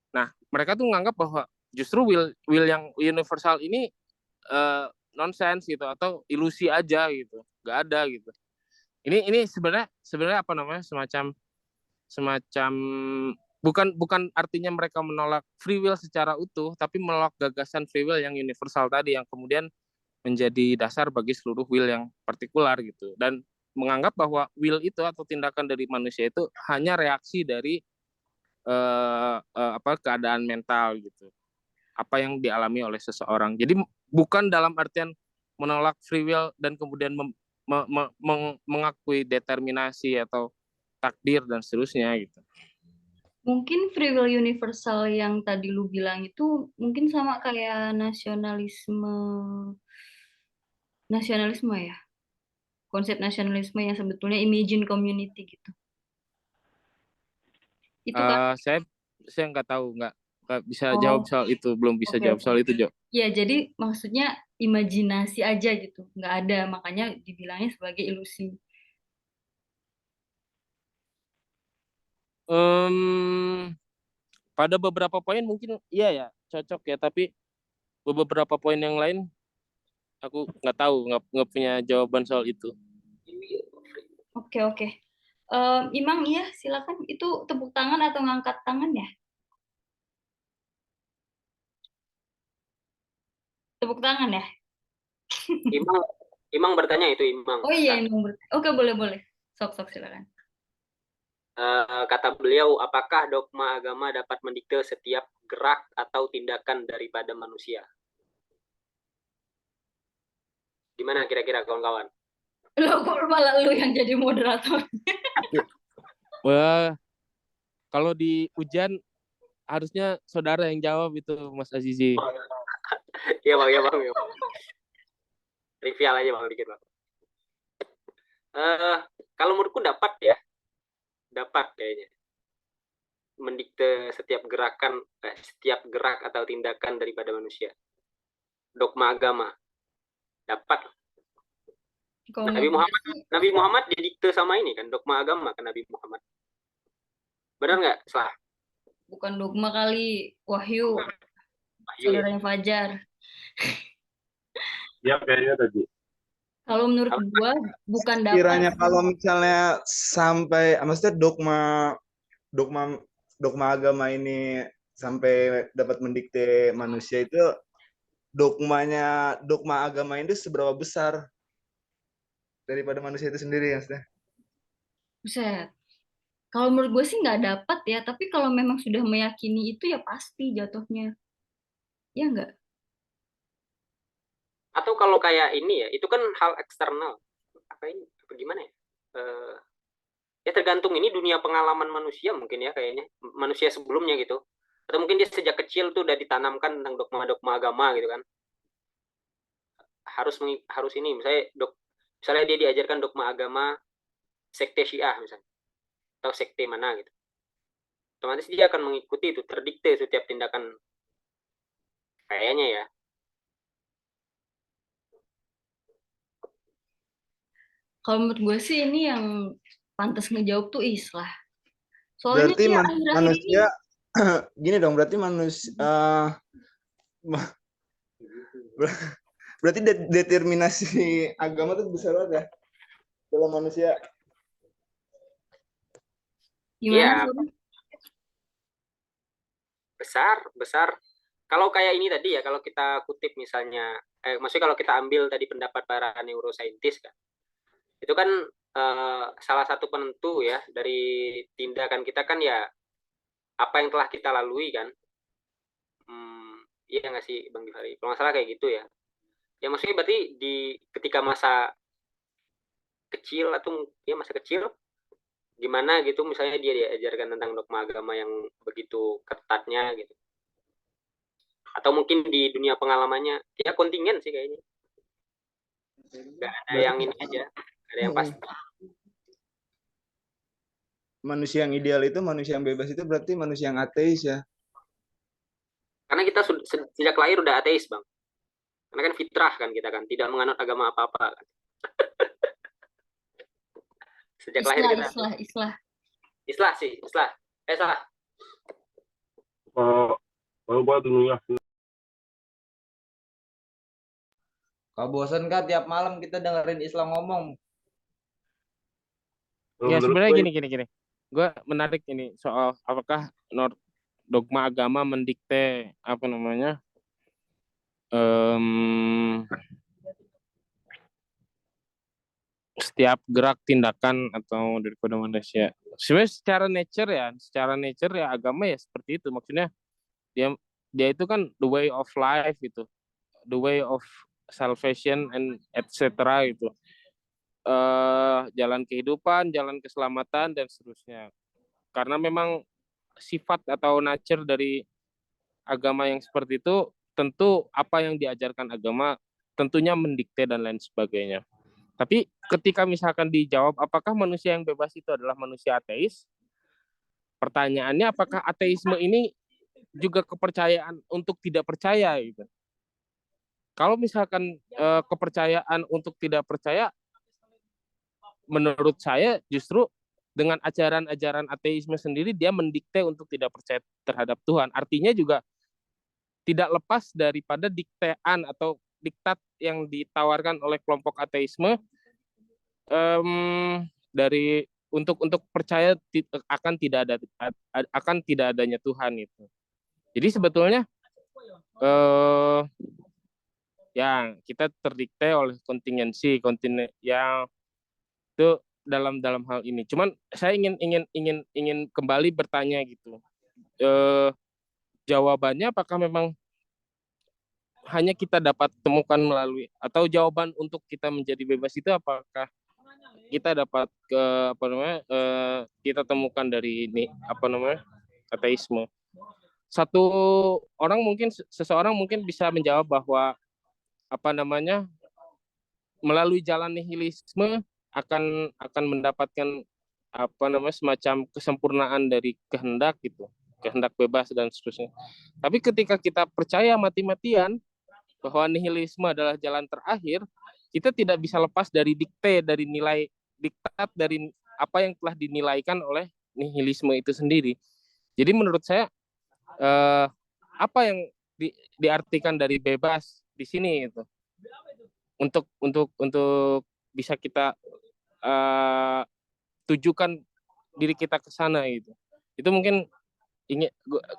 Nah, mereka tuh menganggap bahwa justru will yang universal ini nonsense gitu, atau ilusi aja gitu, nggak ada gitu. Ini sebenarnya apa namanya, semacam bukan artinya mereka menolak free will secara utuh, tapi menolak gagasan free will yang universal tadi, yang kemudian menjadi dasar bagi seluruh will yang partikular gitu, dan menganggap bahwa will itu atau tindakan dari manusia itu hanya reaksi dari keadaan mental gitu, apa yang dialami oleh seseorang. Jadi bukan dalam artian menolak free will dan kemudian mengakui determinasi atau takdir dan seterusnya gitu. Mungkin free will universal yang tadi lu bilang itu mungkin sama kayak nasionalisme ya. Konsep nasionalisme yang sebetulnya imagine community gitu. Itu kan? Saya nggak tahu, nggak bisa Oh, jawab soal itu, belum bisa oke, jawab oke. soal itu, Jo. Ya, jadi maksudnya imajinasi aja gitu, nggak ada, makanya dibilangnya sebagai ilusi. Pada beberapa poin mungkin iya ya, cocok ya, tapi beberapa poin yang lain aku nggak tahu, nggak punya jawaban soal itu. Oke, oke. Imam, iya, silakan. Itu tepuk tangan atau ngangkat tangan ya? Tepuk tangan ya? Imang bertanya itu Imang. Oh iya, Imam. Oke, boleh, boleh. Sok, silakan. Kata beliau, apakah dogma agama dapat mendikte setiap gerak atau tindakan daripada manusia? Gimana kira-kira kawan-kawan? Lo kok malah lu yang jadi moderator? Wah, kalau di ujian harusnya saudara yang jawab itu, Mas Azizi. Iya bang, ya bang. Trivial aja bang, dikit bang. Kalau menurutku dapat ya, dapat kayaknya. mendikte setiap setiap gerak atau tindakan daripada manusia. Dogma agama dapat. Kalau Nabi menurut gue Muhammad, sih, Nabi Muhammad didikte sama ini kan, dogma agama kan Nabi Muhammad. Benar nggak? Salah. bukan dogma kali, Wahyu, Wahyu ya. saudaranya Fajar. Ya kayaknya tadi. Kalau menurut gua bukan dapat. Kiranya kalau misalnya sampai, maksudnya dogma agama ini sampai dapat mendikte manusia itu, dogma agama itu seberapa besar daripada manusia itu sendiri ya, maksudnya? Buset. Kalau menurut gue sih nggak dapat ya, tapi kalau memang sudah meyakini itu ya pasti jatuhnya. Ya nggak? Atau kalau kayak ini ya, itu kan hal eksternal. Apa ini? Apa gimana ya? Ya tergantung ini dunia pengalaman manusia mungkin ya kayaknya. Manusia sebelumnya gitu. Atau mungkin dia sejak kecil tuh udah ditanamkan tentang dogma-dogma agama gitu kan. Harus ini misalnya dia diajarkan dogma agama sekte Syiah misalnya atau sekte mana gitu, otomatis dia akan mengikuti itu, terdikte setiap tindakan kayaknya ya. Kalau menurut gue sih ini yang pantas ngejawab tuh Islah. Soalnya Berarti dia akhir-akhir ini manusia gini dong, berarti manusia berarti determinasi agama tuh besar banget ya dalam manusia. gimana Iya, sih? besar. Kalau kayak ini tadi ya, kalau kita kutip misalnya, maksudnya kalau kita ambil tadi pendapat para neurosaintis kan, itu kan salah satu penentu ya dari tindakan kita kan ya apa yang telah kita lalui kan. Iya nggak sih Bang Gifari? Kalau nggak salah kayak gitu ya. Ya maksudnya berarti ketika masa kecil atau ya masa kecil gimana gitu, misalnya dia diajarkan tentang dogma agama yang begitu ketatnya gitu, atau mungkin di dunia pengalamannya ya kontingen sih kayaknya, nggak ada yang ini aja, nggak ada yang pasti. Manusia yang ideal itu, manusia yang bebas itu berarti manusia yang ateis ya. Karena kita sejak lahir udah ateis Bang, karena kan fitrah kan kita kan tidak menganut agama apa-apa kan. Sejak lahir kita Islah. Salah. Kalau gua dunia Kau bosan kan tiap malam kita dengerin Islam ngomong. Ya sebenarnya gini. Gue menarik ini soal apakah dogma agama mendikte apa namanya setiap gerak tindakan atau daripada manusia. Sebenarnya secara nature ya agama ya seperti itu. Maksudnya dia itu kan the way of life gitu, the way of salvation and etc. gitu. Jalan kehidupan, jalan keselamatan dan seterusnya. Karena memang sifat atau nature dari agama yang seperti itu, tentu apa yang diajarkan agama tentunya mendikte dan lain sebagainya. Tapi ketika misalkan dijawab apakah manusia yang bebas itu adalah manusia ateis, pertanyaannya apakah ateisme ini juga kepercayaan untuk tidak percaya gitu. Kalau misalkan kepercayaan untuk tidak percaya, menurut saya justru dengan ajaran-ajaran ateisme sendiri dia mendikte untuk tidak percaya terhadap Tuhan. Artinya juga tidak lepas daripada diktean atau diktat yang ditawarkan oleh kelompok ateisme dari untuk percaya akan tidak adanya Tuhan itu. Jadi sebetulnya ya kita terdikte oleh kontingensi yang itu dalam hal ini. Cuman saya ingin kembali bertanya gitu. Jawabannya apakah memang hanya kita dapat temukan melalui, atau jawaban untuk kita menjadi bebas itu apakah kita dapat kita temukan dari ini ateisme. Seseorang mungkin bisa menjawab bahwa melalui jalan nihilisme akan mendapatkan apa namanya, semacam kesempurnaan dari kehendak gitu, kehendak bebas dan seterusnya. Tapi ketika kita percaya mati-matian bahwa nihilisme adalah jalan terakhir, kita tidak bisa lepas dari dari nilai diktat dari apa yang telah dinilaikan oleh nihilisme itu sendiri. Jadi menurut saya apa yang diartikan dari bebas di sini itu untuk bisa kita tujukan diri kita ke sana gitu. Itu mungkin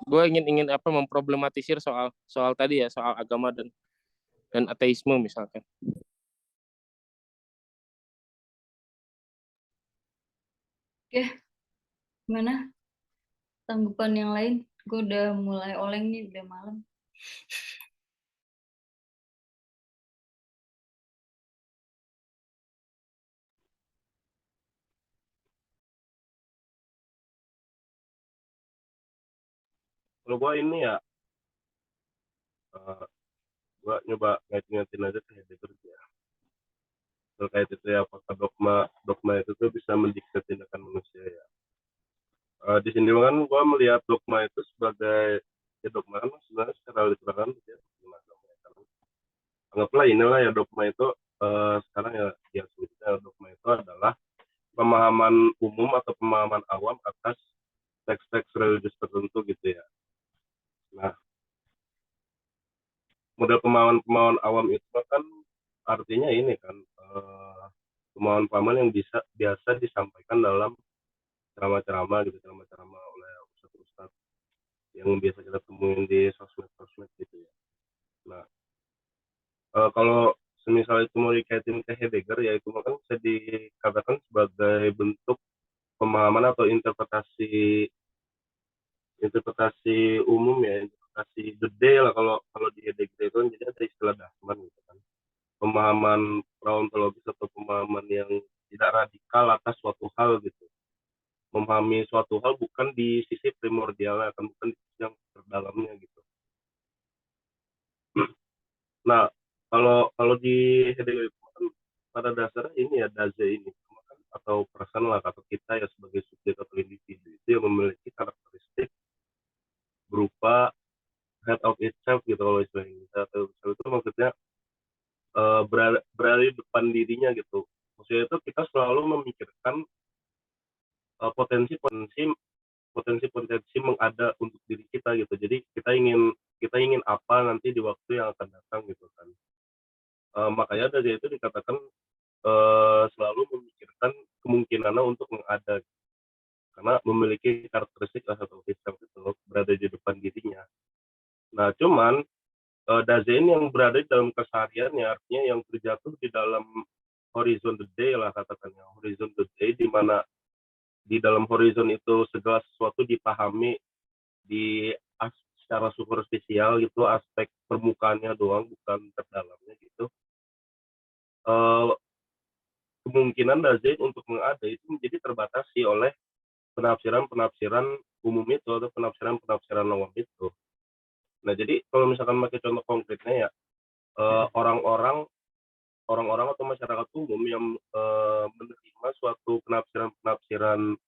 gue ingin apa memproblematisir soal tadi ya, soal agama dan ateisme misalkan. Oke, gimana tanggapan yang lain? Gue udah mulai oleng nih, udah malam. Kalau gue ini ya, gue nyoba ngaitin aja ke Heidegger ya. Terkait itu ya, apakah dogma itu tuh bisa mendikte tindakan manusia ya. Di sini kan gue melihat dogma itu sebagai ya, dogma kan sebenarnya secara literal kan ya, anggaplah inilah ya dogma itu sekarang ya sebetulnya dogma itu adalah pemahaman umum atau pemahaman awam atas teks-teks religius tertentu gitu ya. Nah, model pemahaman awam itu kan artinya ini kan pemahaman yang biasa disampaikan dalam ceramah-ceramah gitu, ceramah-ceramah oleh ustadz-ustadz yang biasa kita temuin di sosmed gitu ya. Nah, kalau semisal itu mau dikaitin ke Heidegger, ya itu kan bisa dikatakan sebagai bentuk pemahaman atau interpretasi umum ya, interpretasi gede lah kalau kalau di Heidegger itu kan jadi ada istilah Dasman gitu kan, pemahaman praontologis atau pemahaman yang tidak radikal atas suatu hal gitu, memahami suatu hal bukan di sisi primordialnya, kan bukan di sisi yang terdalamnya gitu. Nah, kalau kalau di Heidegger itu kan pada dasarnya ini ya Daze ini atau perasaan lah atau kita ya sebagai subjek atau individu itu yang memiliki karakteristik berupa head of itself gitu kalau istilah Inggris, atau itu maksudnya berada di depan dirinya gitu. Maksudnya itu kita selalu memikirkan potensi-potensi mengada untuk diri kita gitu. Jadi kita ingin apa nanti di waktu yang akan datang gitu kan. Makanya dari itu dikatakan selalu memikirkan kemungkinannya untuk mengada karena memiliki karakteristik atau itself itu berada di depan dirinya. Nah, cuman Daze ini yang berada di dalam kesehariannya, artinya yang terjatuh di dalam horizon the day lah katakannya, horizon the day, di mana di dalam horizon itu segala sesuatu dipahami di secara superficial gitu, aspek permukaannya doang bukan terdalamnya gitu. Kemungkinan Daze untuk mengada itu menjadi terbatasi oleh penafsiran-penafsiran umum itu atau penafsiran-penafsiran awam itu. Nah, jadi kalau misalkan pakai contoh konkretnya ya, orang-orang atau masyarakat umum yang menerima suatu penafsiran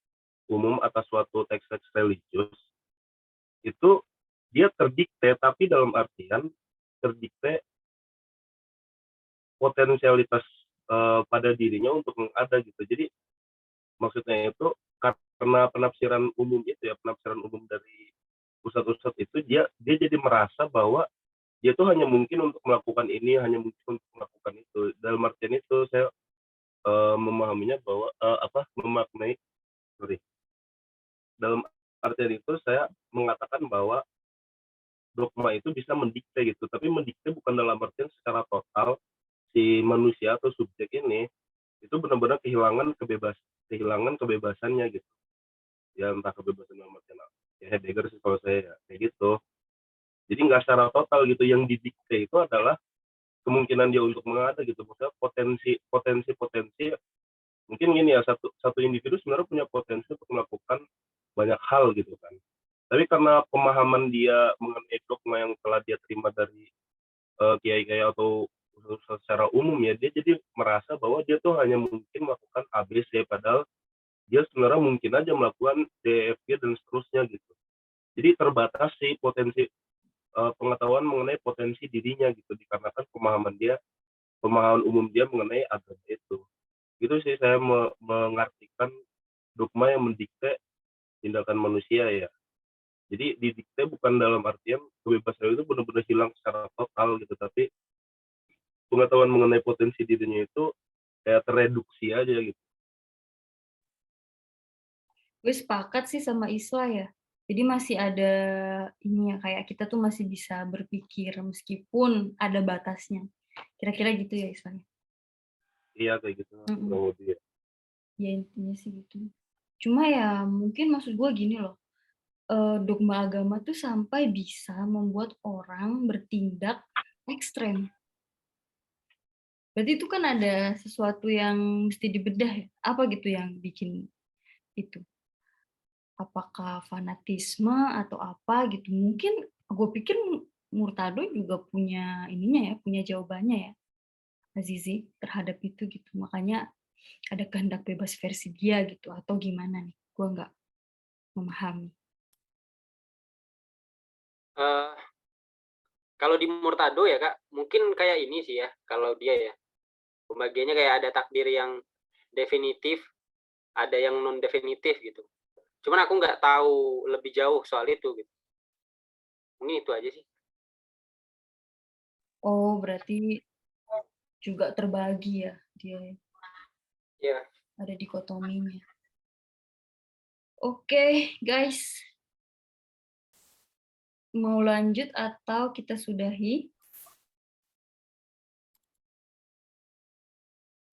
umum atas suatu teks-teks religius itu dia terdikte, tapi dalam artian terdikte potensialitas pada dirinya untuk mengada gitu. Jadi maksudnya itu karena penafsiran umum itu ya, penafsiran umum dari pusat-pusat itu dia jadi merasa bahwa dia tuh hanya mungkin untuk melakukan ini, hanya mungkin untuk melakukan itu. Dalam artian itu saya memahaminya bahwa memaknai dalam artian itu saya mengatakan bahwa dogma itu bisa mendikte gitu, tapi mendikte bukan dalam artian secara total si manusia atau subjek ini itu benar-benar kehilangan kebebasannya gitu ya, entah kebebasan dalam artian ya Heidegger sih kalau saya ya kayak gitu. Jadi nggak secara total gitu, yang didikte itu adalah kemungkinan dia untuk mengada gitu, maksudnya potensi mungkin gini ya, satu individu sebenarnya punya potensi untuk melakukan banyak hal gitu kan, tapi karena pemahaman dia mengenai dogma yang telah dia terima dari kiai-kiai atau secara umum ya, dia jadi merasa bahwa dia tuh hanya mungkin melakukan ABC, padahal dia sebenarnya mungkin aja melakukan DFG dan seterusnya gitu. Jadi terbatas sih potensi pengetahuan mengenai potensi dirinya gitu, dikarenakan pemahaman umum dia mengenai agama itu. Itu sih saya mengartikan dogma yang mendikte tindakan manusia ya. Jadi didikte bukan dalam artian kebebasan itu benar-benar hilang secara total gitu, tapi pengetahuan mengenai potensi dirinya itu kayak tereduksi aja gitu. Gue sepakat sih sama Isla ya. Jadi masih ada ini ya, kayak kita tuh masih bisa berpikir meskipun ada batasnya. Kira-kira gitu ya Isla. Iya kayak gitu kurang lebih ya. Ya intinya sih gitu. Cuma ya mungkin maksud gue gini loh. Dogma agama tuh sampai bisa membuat orang bertindak ekstrem. Berarti itu kan ada sesuatu yang mesti dibedah ya. Apa gitu yang bikin itu? Apakah fanatisme atau apa gitu? Mungkin gue pikir Murtado juga punya ininya ya, punya jawabannya ya, Azizi, terhadap itu gitu. Makanya ada kehendak bebas versi dia gitu, atau gimana nih? Gue nggak memahami. Eh, kalau di Murtado ya Kak, mungkin kayak ini sih ya, kalau dia ya, pembagiannya kayak ada takdir yang definitif, ada yang non definitif gitu. Cuman aku nggak tahu lebih jauh soal itu gitu. Mungkin itu aja sih. Oh, berarti juga terbagi ya dia. Ya. Ada dikotominya. Oke, guys. Mau lanjut atau kita sudahi?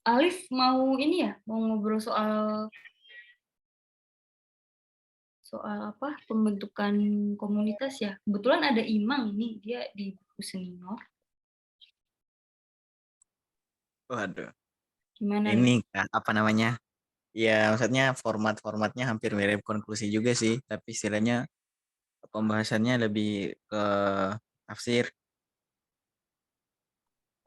Alif mau ini ya, mau ngobrol soal apa pembentukan komunitas ya. Kebetulan ada Imang nih, dia di buku senior. Waduh, Gimana? ini apa namanya? Ya, maksudnya formatnya hampir mirip konklusi juga sih, tapi istilahnya pembahasannya lebih ke tafsir.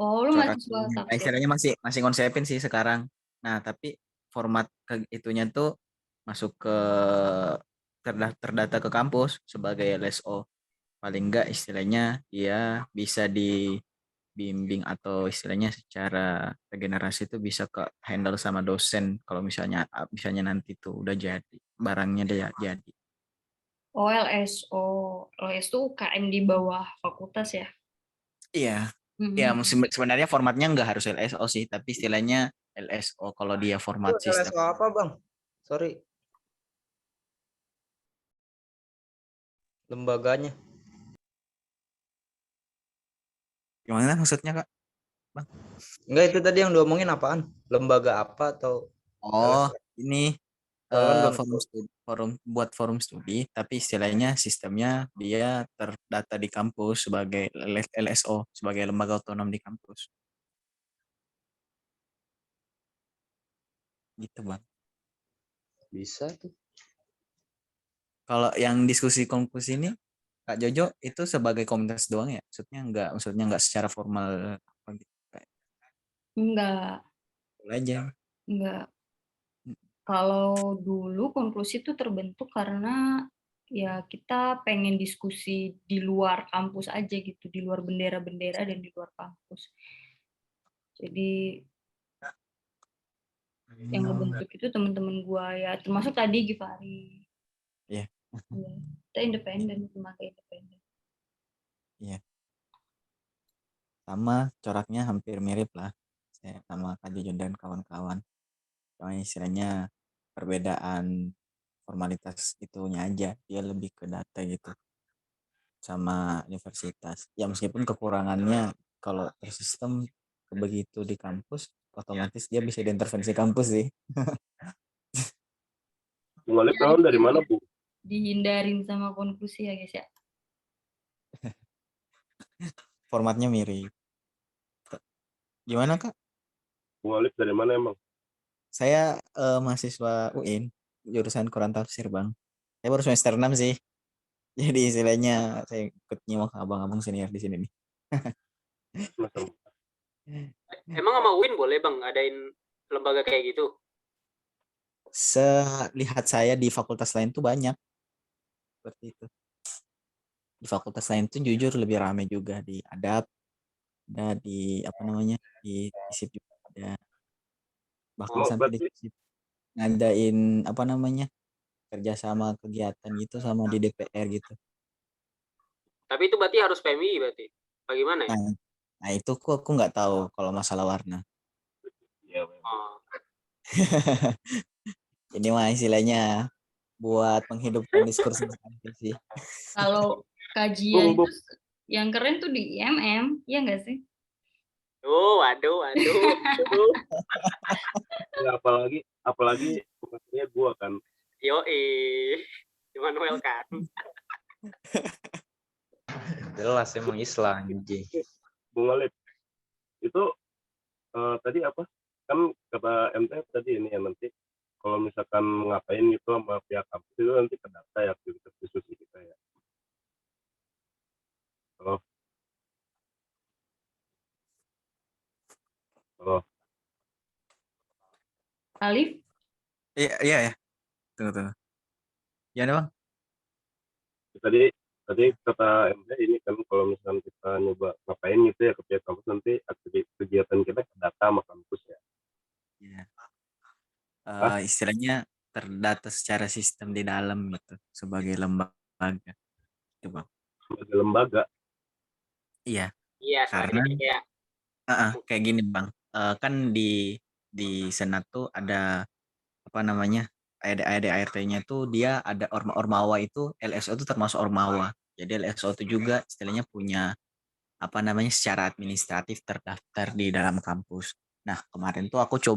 Oh, lu Corak mahasiswa tafsir. istilahnya masih konsepin sih sekarang. Nah, tapi format ke itunya tuh masuk ke terdata ke kampus sebagai LSO. Paling enggak istilahnya dia bisa dibimbing atau istilahnya secara regenerasi itu bisa ke handle sama dosen kalau misalnya nanti tuh udah jadi barangnya dia jadi. Oh, LSO. LS itu UKM di bawah fakultas ya? Iya. Ya, sebenarnya formatnya nggak harus LSO sih, tapi istilahnya LSO kalau dia format Itu sistem. LSO apa, Bang? Sorry. Lembaganya. Gimana maksudnya, Kak? Bang? Enggak, itu tadi yang diomongin apaan? Lembaga apa atau Oh, LSO? ini Soalnya kan belum forum tahu. studi, buat forum studi, tapi istilahnya sistemnya dia terdata di kampus sebagai LSO, sebagai lembaga otonom di kampus. Gitu, Bang. Bisa tuh. Kalau yang diskusi konklusi ini, Kak Jojo itu sebagai komunitas doang ya? Maksudnya nggak secara formal apa gitu. Kayak Enggak. boleh aja. Enggak. Kalau dulu konklusi itu terbentuk karena ya kita pengen diskusi di luar kampus aja gitu, di luar bendera-bendera dan di luar kampus. Jadi yang ngebentuk itu teman-teman gua ya, termasuk tadi Givari. Iya. Ya, kita independen, lembaga independen. Iya. Sama coraknya hampir mirip lah. Saya sama Kak Jojo dan kawan-kawan. Cuma istilahnya perbedaan formalitas itunya aja, dia lebih ke data gitu sama universitas ya, meskipun kekurangannya kalau tersistem begitu di kampus otomatis dia bisa diintervensi kampus sih. Bung Alif tahun dari mana, Bu? Dihindarin sama konklusi ya guys ya. Formatnya mirip. Gimana Kak? Bung Alif dari mana emang? Saya mahasiswa UIN jurusan Quran Tafsir Bang. Saya baru semester 6 sih. Jadi istilahnya saya ikut nyimak abang-abang senior di sini nih. Semester. Emang sama UIN boleh Bang adain lembaga kayak gitu? Selihat saya di fakultas lain tuh banyak seperti itu. Di fakultas lain tuh jujur lebih ramai juga, di adab, ada di apa namanya, di FISIP juga ada, bahkan Oh, sampai di berarti FISIP ngadain apa namanya, kerjasama kegiatan gitu sama di DPR gitu. Tapi itu berarti harus PMI berarti. Bagaimana ya? Nah, nah itu aku nggak tahu kalau masalah warna. ya memang. Oh, Ini mah istilahnya buat menghidupkan diskursus aja sih. Kalau kajian Bung, itu yang keren tuh di IMM, ya nggak sih? waduh. Ya, apalagi pemainnya gua kan. Yoi. Immanuel kan. Jelas emang Islam anjing. Bung Alip, itu tadi apa? Kan kata MT tadi ini ya, nanti kalau misalkan ngapain gitu sama pihak kampus itu nanti ke data ya, aktivitas diskusi kita ya. Oh, oh. Alif, Iya ya. Tunggu. Gimana Bang? Tadi kata MT ini kan kalau misalkan kita nyoba ngapain gitu ya ke pihak kampus, nanti aktivitas kegiatan kita ke data sama kampus ya. Iya. Hah? Istilahnya terdata secara sistem di dalam gitu sebagai lembaga. Gitu, Bang. Sebagai lembaga. Iya, Iya, karena jadi kayak kayak gini Bang. Kan di Senat tuh ada apa namanya? ART-nya tuh dia ada ormawa itu, LSO itu termasuk ormawa. Jadi LSO itu juga istilahnya punya apa namanya, secara administratif terdaftar di dalam kampus. Nah, kemarin tuh aku coba